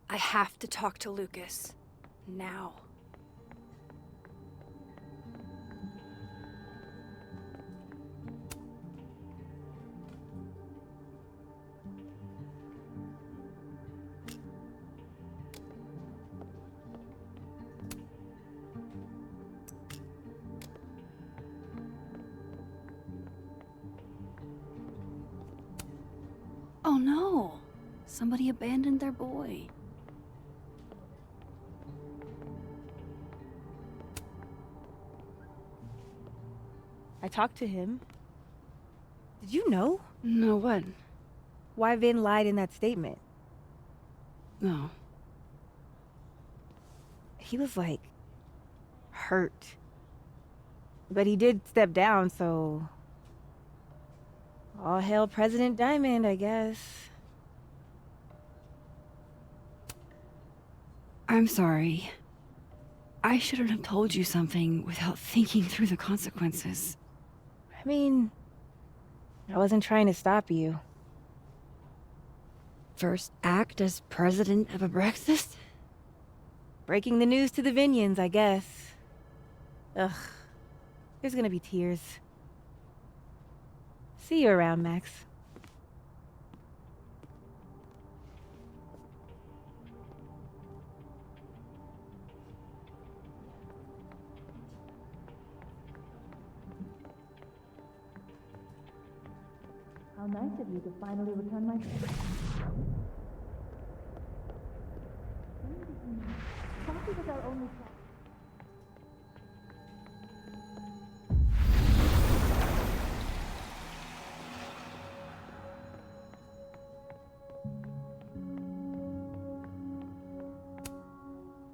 I have to talk to Lucas. Now. Oh no! Somebody abandoned their boy. I talked to him. Did you know? No, what? Why Vin lied in that statement? No. He was like hurt. But he did step down, so all hail President Diamond, I guess. I'm sorry. I shouldn't have told you something without thinking through the consequences. I mean, I wasn't trying to stop you. First act as president of a Brexit? Breaking the news to the Vinians, I guess. Ugh. There's gonna be tears. See you around, Max. How nice of you to finally return my... Safi was our only...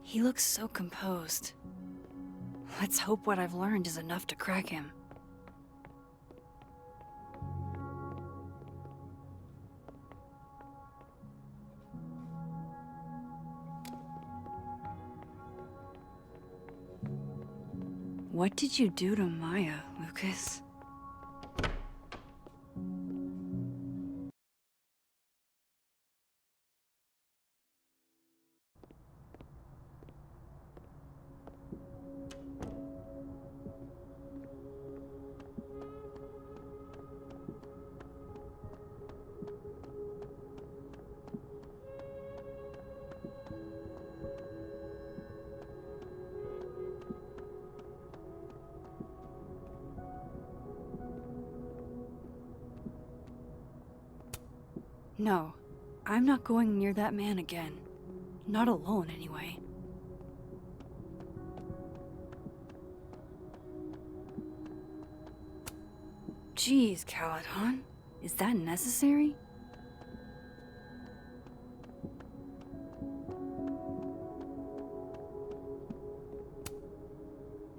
He looks so composed. Let's hope what I've learned is enough to crack him. What did you do to Maya, Lucas? No, I'm not going near that man again. Not alone, anyway. Jeez, Caladon. Is that necessary?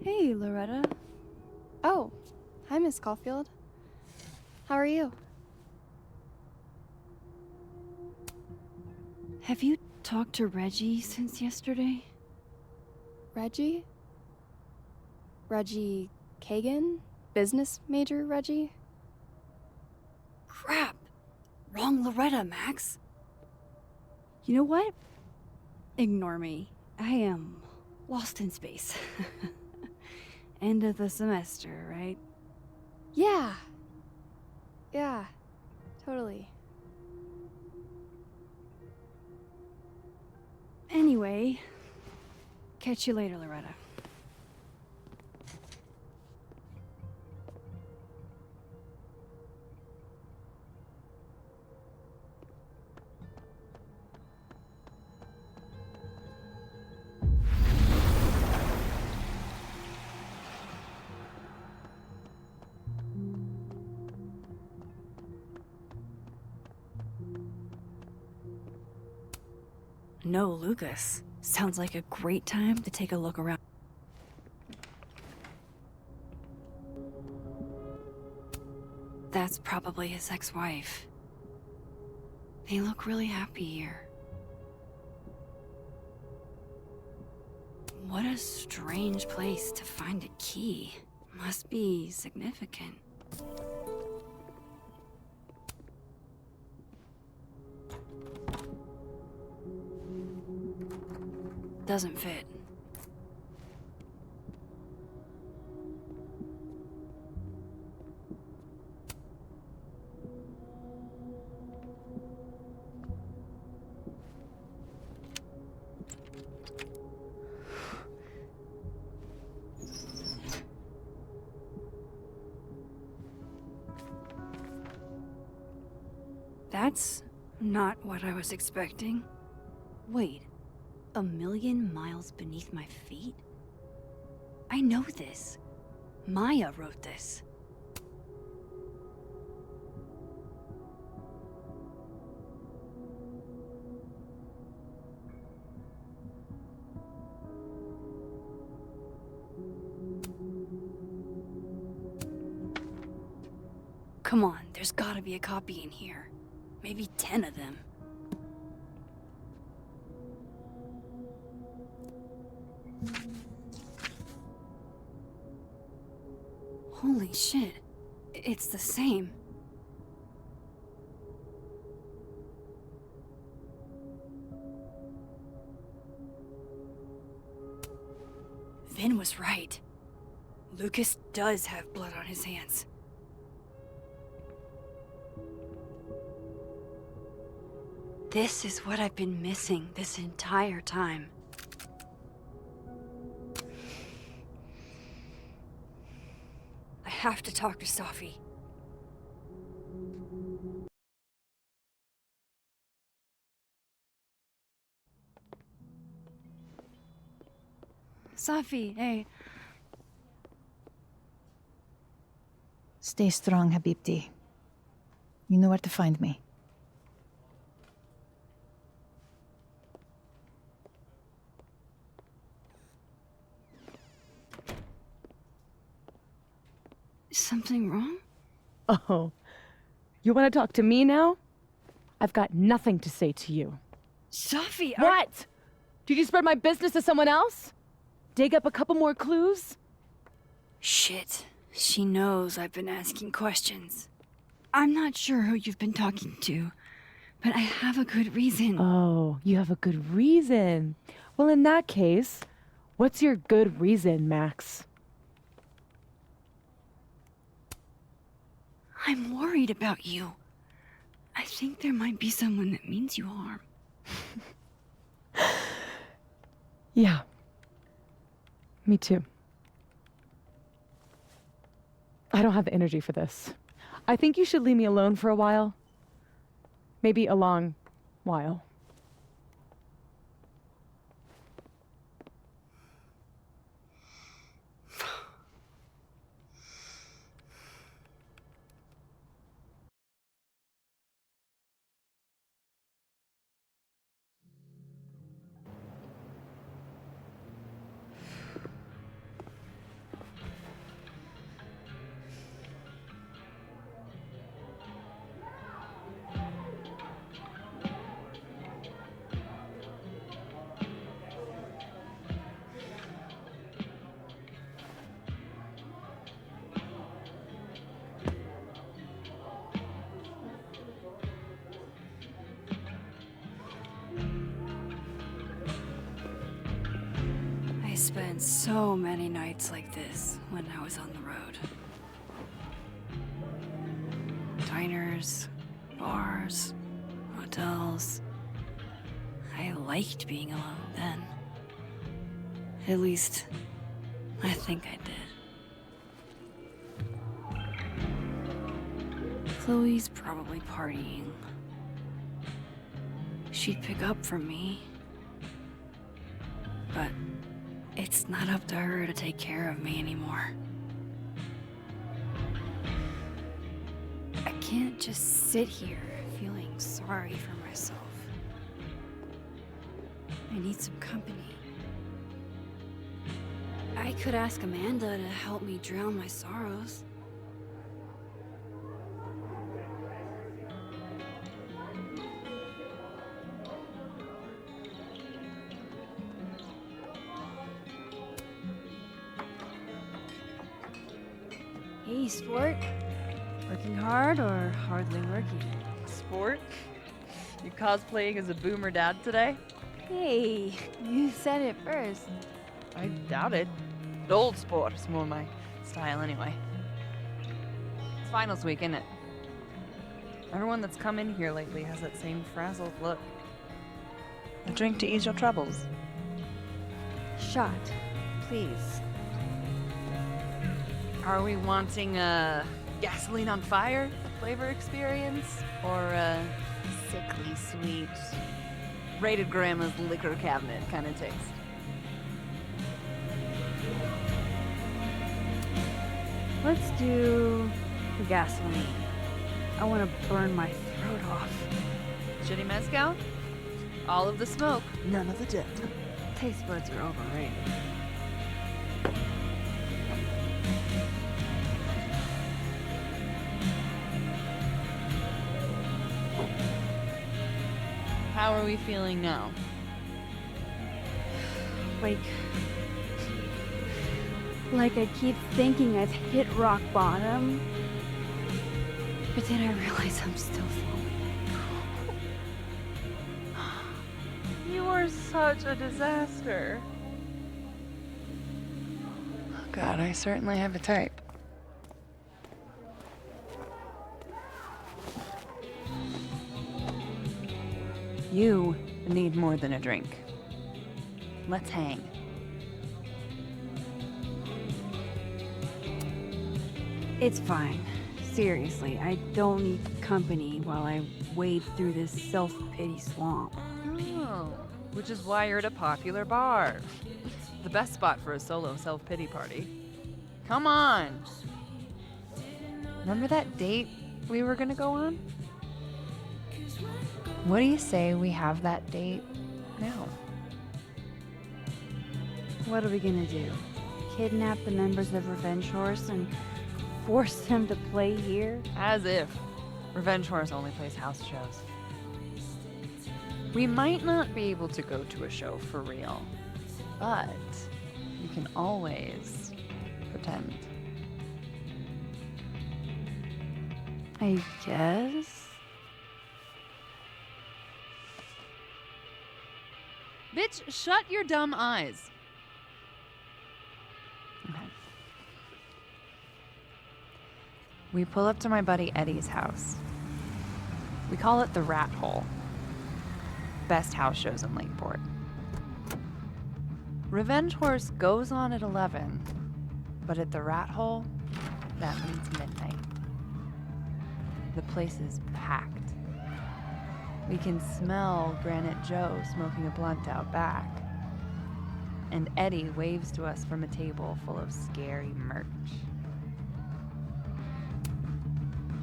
Hey, Loretta. Oh, hi, Miss Caulfield. How are you? Have you talked to Reggie since yesterday? Reggie? Reggie Kagan? Business major Reggie? Crap! Wrong Loretta, Max. You know what? Ignore me. I am lost in space. End of the semester, right? Yeah. Yeah, totally. Anyway, catch you later, Loretta. No, Lucas. Sounds like a great time to take a look around. That's probably his ex-wife. They look really happy here. What a strange place to find a key. Must be significant. Doesn't fit. That's not what I was expecting. Wait, 1,000,000 miles beneath my feet? I know this. Maya wrote this. Come on, there's gotta be a copy in here. Maybe 10 of them. Holy shit. It's the same. Vin was right. Lucas does have blood on his hands. This is what I've been missing this entire time. I have to talk to Safi. Safi, hey. Stay strong, Habibti. You know where to find me. Something wrong? Oh, you want to talk to me now? I've got nothing to say to you. Safi, What? Did you spread my business to someone else? Dig up a couple more clues? Shit. She knows I've been asking questions. I'm not sure who you've been talking to, but I have a good reason. Oh, you have a good reason. Well, in that case, what's your good reason, Max? I'm worried about you. I think there might be someone that means you harm. Yeah. Me too. I don't have the energy for this. I think you should leave me alone for a while. Maybe a long while. I spent so many nights like this when I was on the road. Diners, bars, hotels. I liked being alone then. At least, I think I did. Chloe's probably partying. She'd pick up from me. But it's not up to her to take care of me anymore. I can't just sit here feeling sorry for myself. I need some company. I could ask Amanda to help me drown my sorrows. Hey, sport. Working hard or hardly working? Sport? You cosplaying as a boomer dad today? Hey, you said it first. I doubt it. Old sport is more my style anyway. It's finals week, isn't it? Everyone that's come in here lately has that same frazzled look. A drink to ease your troubles. Shot, please. Are we wanting a gasoline on fire flavor experience? Or a sickly sweet, rated grandma's liquor cabinet kind of taste? Let's do the gasoline. I want to burn my throat off. Shitty mezcal? All of the smoke, none of the dip. Taste buds are overrated. How are we feeling now? Like I keep thinking I've hit rock bottom, but then I realize I'm still falling. You are such a disaster. Oh God, I certainly have a type. You need more than a drink. Let's hang. It's fine. Seriously, I don't need company while I wade through this self-pity swamp. Oh, which is why you're at a popular bar. The best spot for a solo self-pity party. Come on! Remember that date we were gonna go on? What do you say we have that date now? What are we gonna do? Kidnap the members of Revenge Horse and force them to play here? As if. Revenge Horse only plays house shows. We might not be able to go to a show for real, but you can always pretend. I guess. Bitch, shut your dumb eyes. Okay. We pull up to my buddy Eddie's house. We call it the Rat Hole. Best house shows in Lakeport. Revenge Horse goes on at 11, but at the Rat Hole, that means midnight. The place is packed. We can smell Granite Joe smoking a blunt out back. And Eddie waves to us from a table full of scary merch.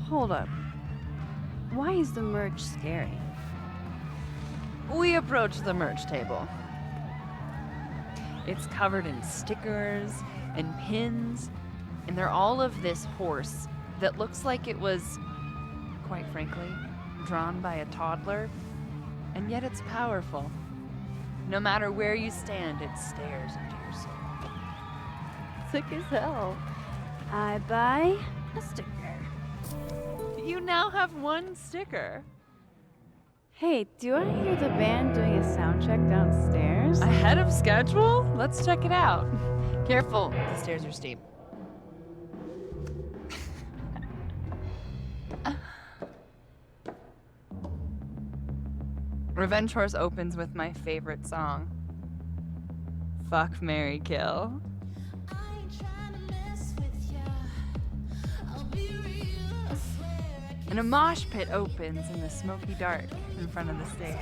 Hold up. Why is the merch scary? We approach the merch table. It's covered in stickers and pins, and they're all of this horse that looks like it was, quite frankly, drawn by a toddler, and yet it's powerful. No matter where you stand, it stares into your soul. Sick as hell. I buy a sticker. You now have one sticker. Hey, do I hear the band doing a sound check downstairs? Ahead of schedule? Let's check it out. Careful, the stairs are steep. Revenge Horse opens with my favorite song. Fuck, Marry, Kill. And a mosh pit opens in the smoky dark in front of the stage.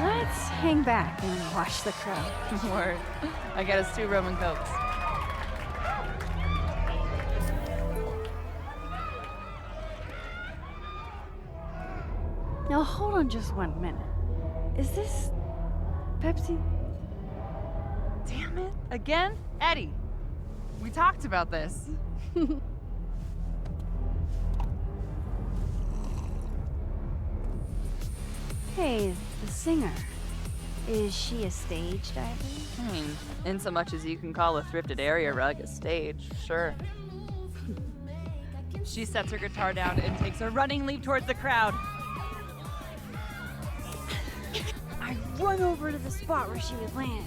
Let's hang back and watch the crowd. Word. I got us 2 Roman Cokes. Now hold on just 1 minute. Is this Pepsi? Damn it. Again? Eddie, we talked about this. Hey, the singer. Is she a stage diver? I mean, in so much as you can call a thrifted area rug a stage, sure. She sets her guitar down and takes a running leap towards the crowd. I run over to the spot where she would land.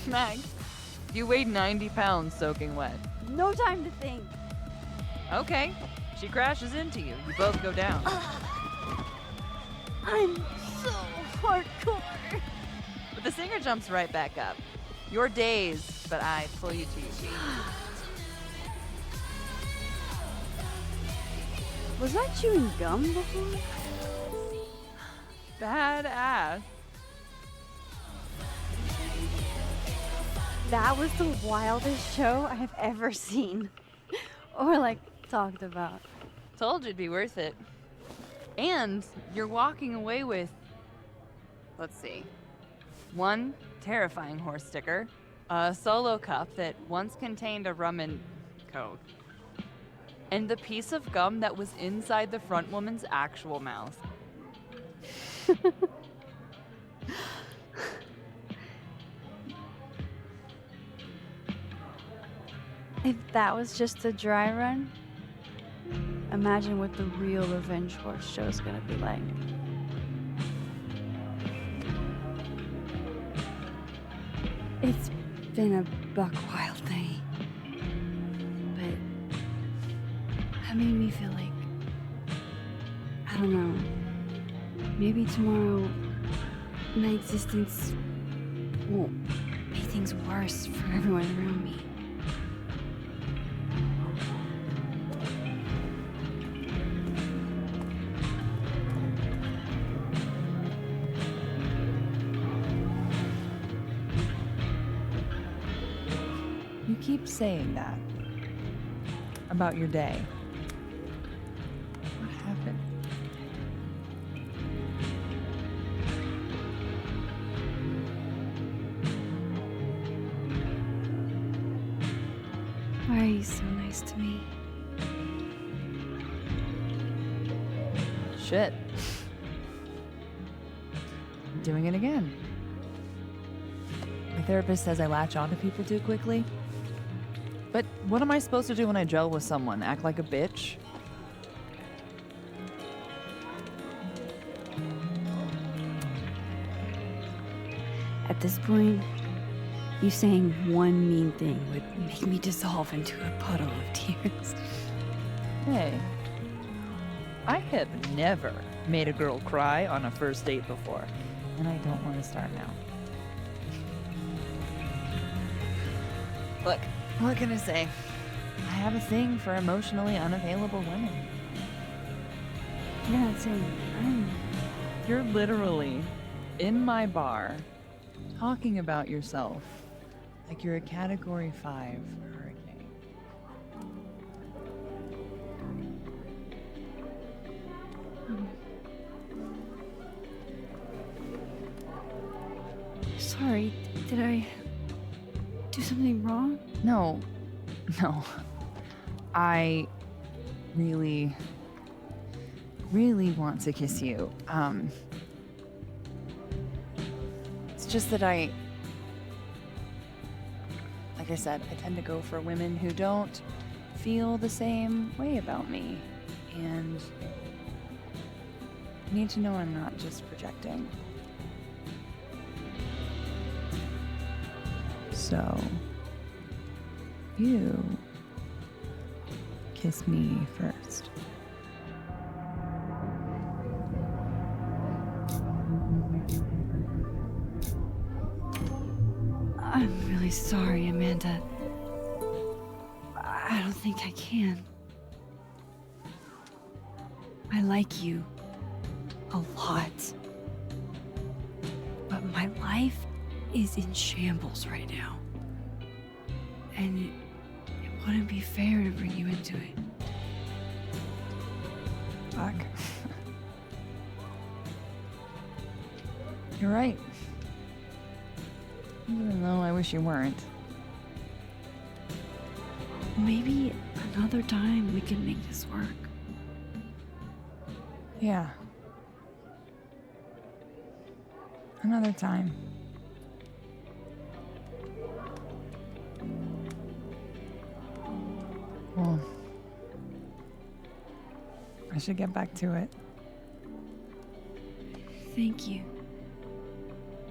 Max, you weigh 90 pounds soaking wet. No time to think. Okay, she crashes into you. You both go down. I'm so hardcore. But the singer jumps right back up. You're dazed, but I pull you to your feet. Was I chewing gum before? Badass. That was the wildest show I have ever seen. Or like talked about. Told you it'd be worth it. And you're walking away with, let's see, 1 terrifying horse sticker, a solo cup that once contained a rum and coke, and the piece of gum that was inside the front woman's actual mouth. If that was just a dry run, imagine what the real Revenge Horse show's gonna be like. It's been a buck wild day, but that made me feel like, I don't know, maybe tomorrow my existence won't make things worse for everyone around me. You keep saying that about your day. What happened? Why are you so nice to me? Shit. I'm doing it again. My therapist says I latch onto people too quickly. But what am I supposed to do when I gel with someone? Act like a bitch? At this point, you saying one mean thing would make me dissolve into a puddle of tears. Hey, I have never made a girl cry on a first date before, and I don't want to start now. Look, what can I say? I have a thing for emotionally unavailable women. You're not saying I'm... You're literally in my bar talking about yourself like you're a Category 5 hurricane. Sorry, did I do something wrong? No. I really want to kiss you. It's just that like I said, I tend to go for women who don't feel the same way about me. And you need to know I'm not just projecting. So, you kiss me first. I'm really sorry, Amanda. I don't think I can. I like you a lot. But my life is in shambles right now. And it wouldn't be fair to bring you into it. Fuck. You're right. Even though I wish you weren't. Maybe another time we can make this work. Yeah. Another time. Well, I should get back to it. Thank you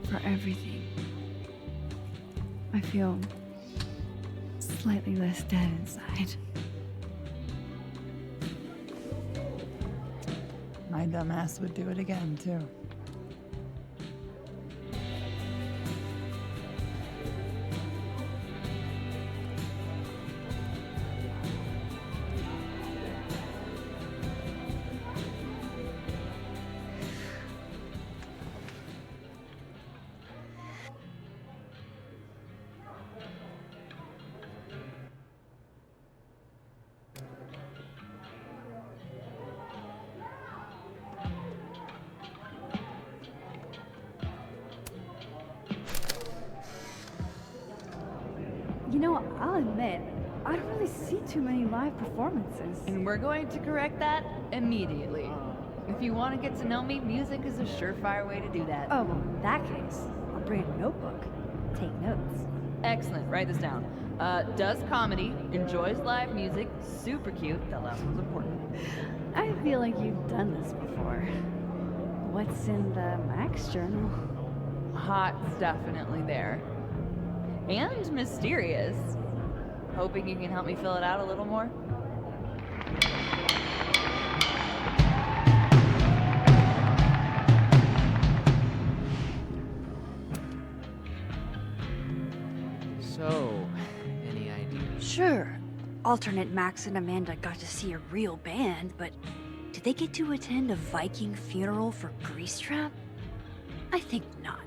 for everything. I feel slightly less dead inside. My dumbass would do it again, too. You know, I'll admit, I don't really see too many live performances. And we're going to correct that immediately. If you want to get to know me, music is a surefire way to do that. Oh, well, in that case, I'll bring a notebook. Take notes. Excellent. Write this down. Does comedy, enjoys live music, super cute. That last one's important. I feel like you've done this before. What's in the Max journal? Hot's definitely there. And mysterious. Hoping you can help me fill it out a little more. So, any ideas? Sure. Alternate Max and Amanda got to see a real band, but did they get to attend a Viking funeral for Greasetrap? I think not.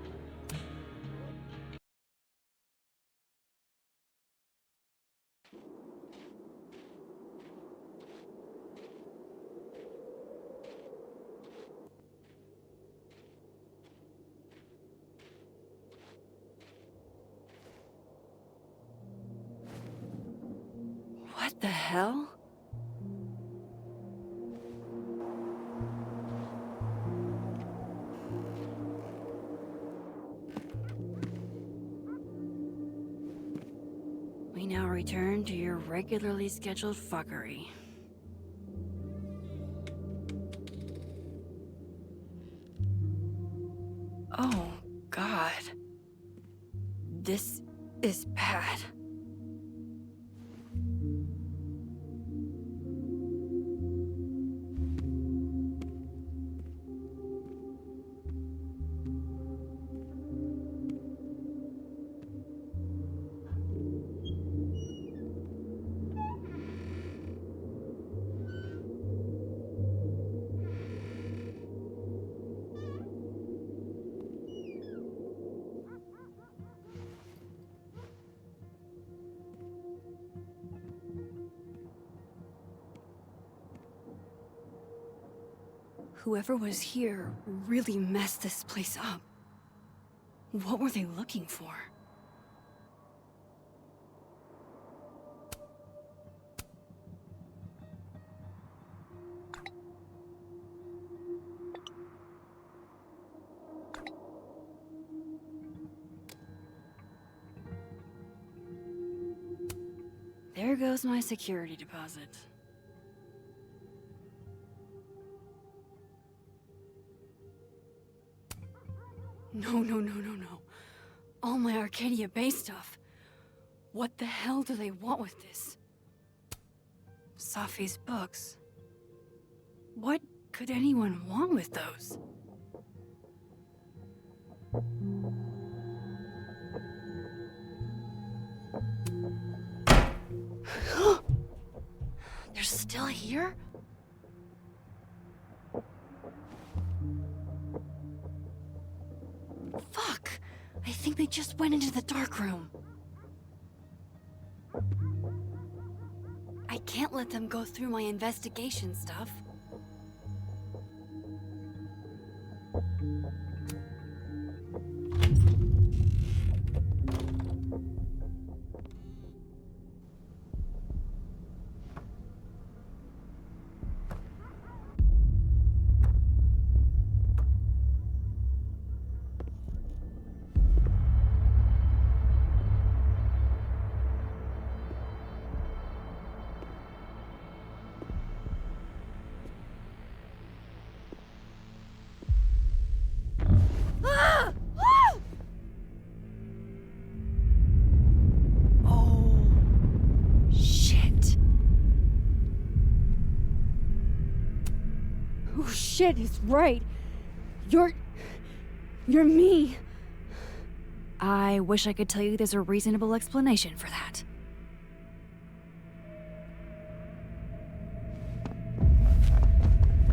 What the hell? We now return to your regularly scheduled fuckery. Oh, God. This is bad. Whoever was here really messed this place up. What were they looking for? There goes my security deposit. No. All my Arcadia Bay stuff. What the hell do they want with this? Safi's books. What could anyone want with those? They're still here? Fuck! I think they just went into the dark room. I can't let them go through my investigation stuff. Oh shit, he's right. You're me. I wish I could tell you there's a reasonable explanation for that.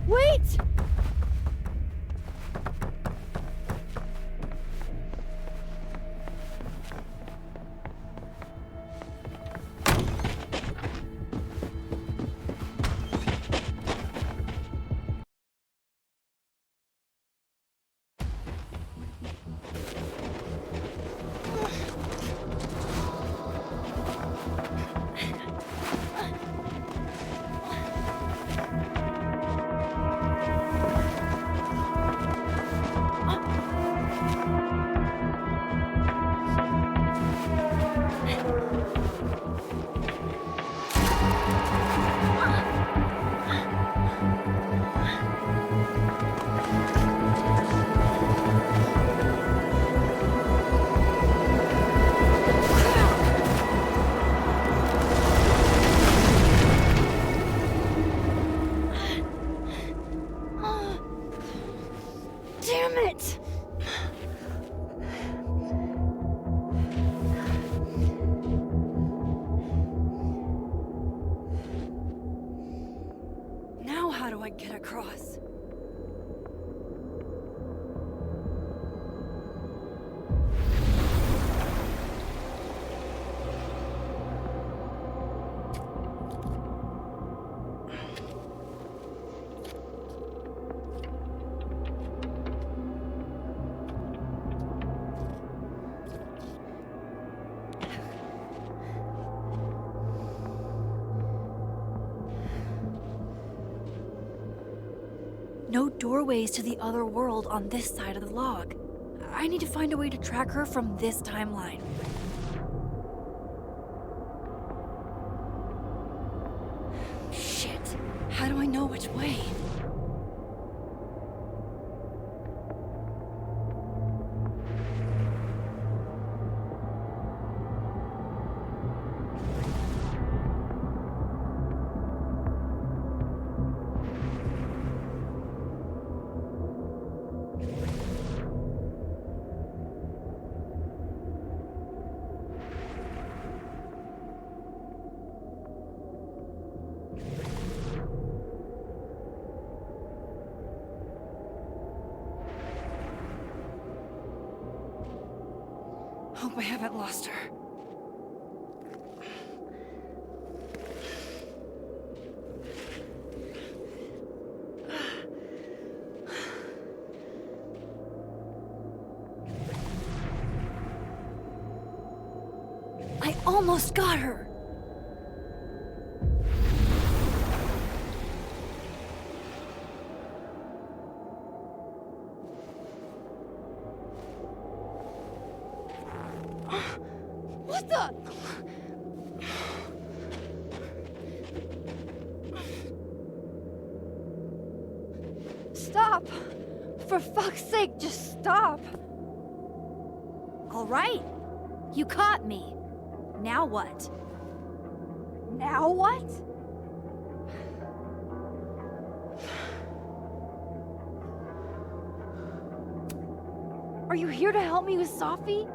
Wait! Damn it! Now how do I get across? No doorways to the other world on this side of the log. I need to find a way to track her from this timeline. Shit. How do I know which way? Hope I haven't lost her. almost got her! What the? Stop! For fuck's sake, just stop! All right. You caught me. Now what? Now what? Are you here to help me with Safi?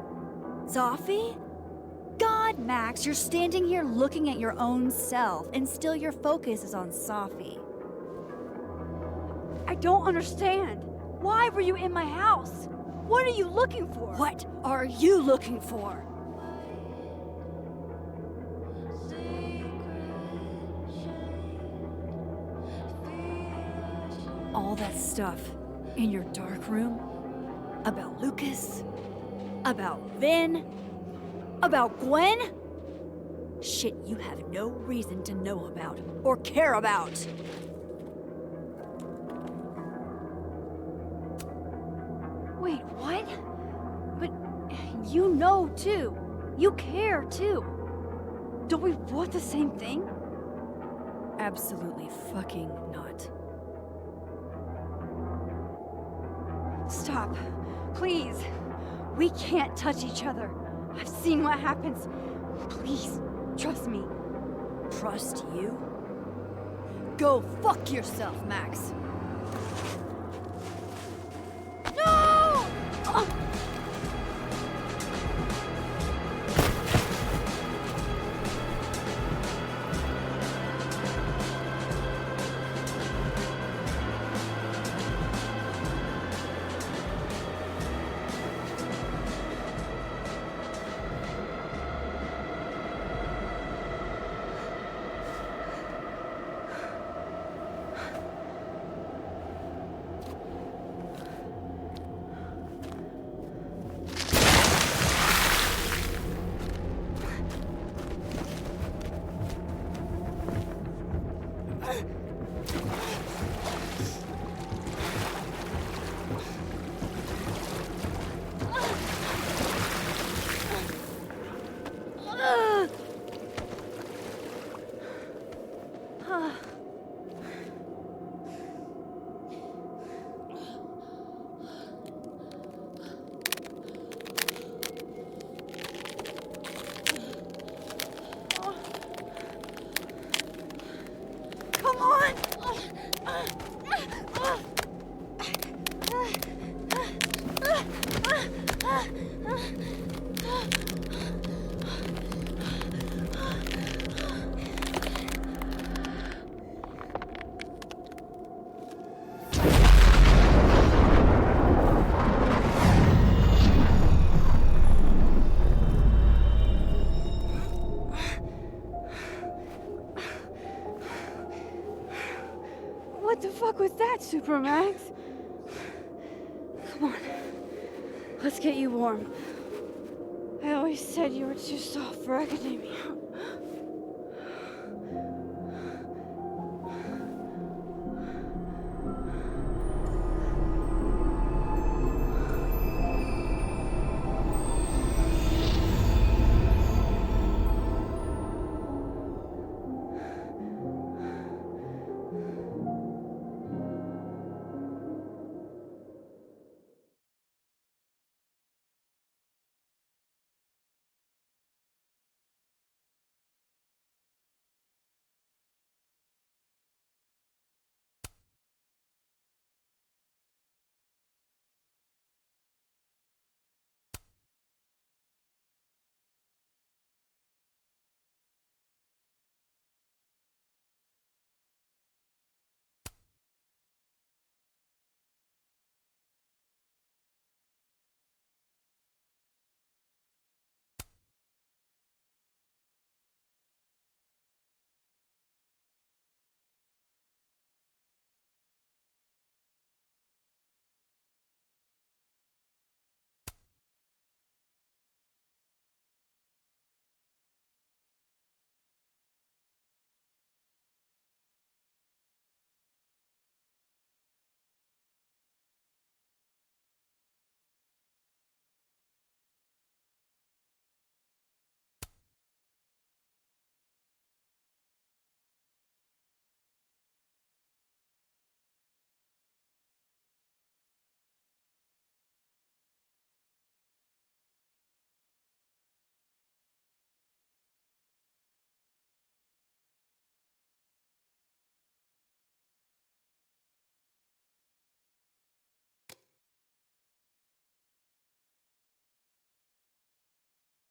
Safi? God, Max, you're standing here looking at your own self, and still your focus is on Safi. I don't understand. Why were you in my house? What are you looking for? What are you looking for? All that stuff in your dark room about Lucas, about Vin, about Gwen? Shit you have no reason to know about or care about. Wait, what? But you know too. You care too. Don't we want the same thing? Absolutely fucking not. Stop. Please. We can't touch each other. I've seen what happens. Please, trust me. Trust you? Go fuck yourself, Max. No! Come on! What the fuck was that, Supermax? Come on. Let's get you warm. I always said you were too soft for academia.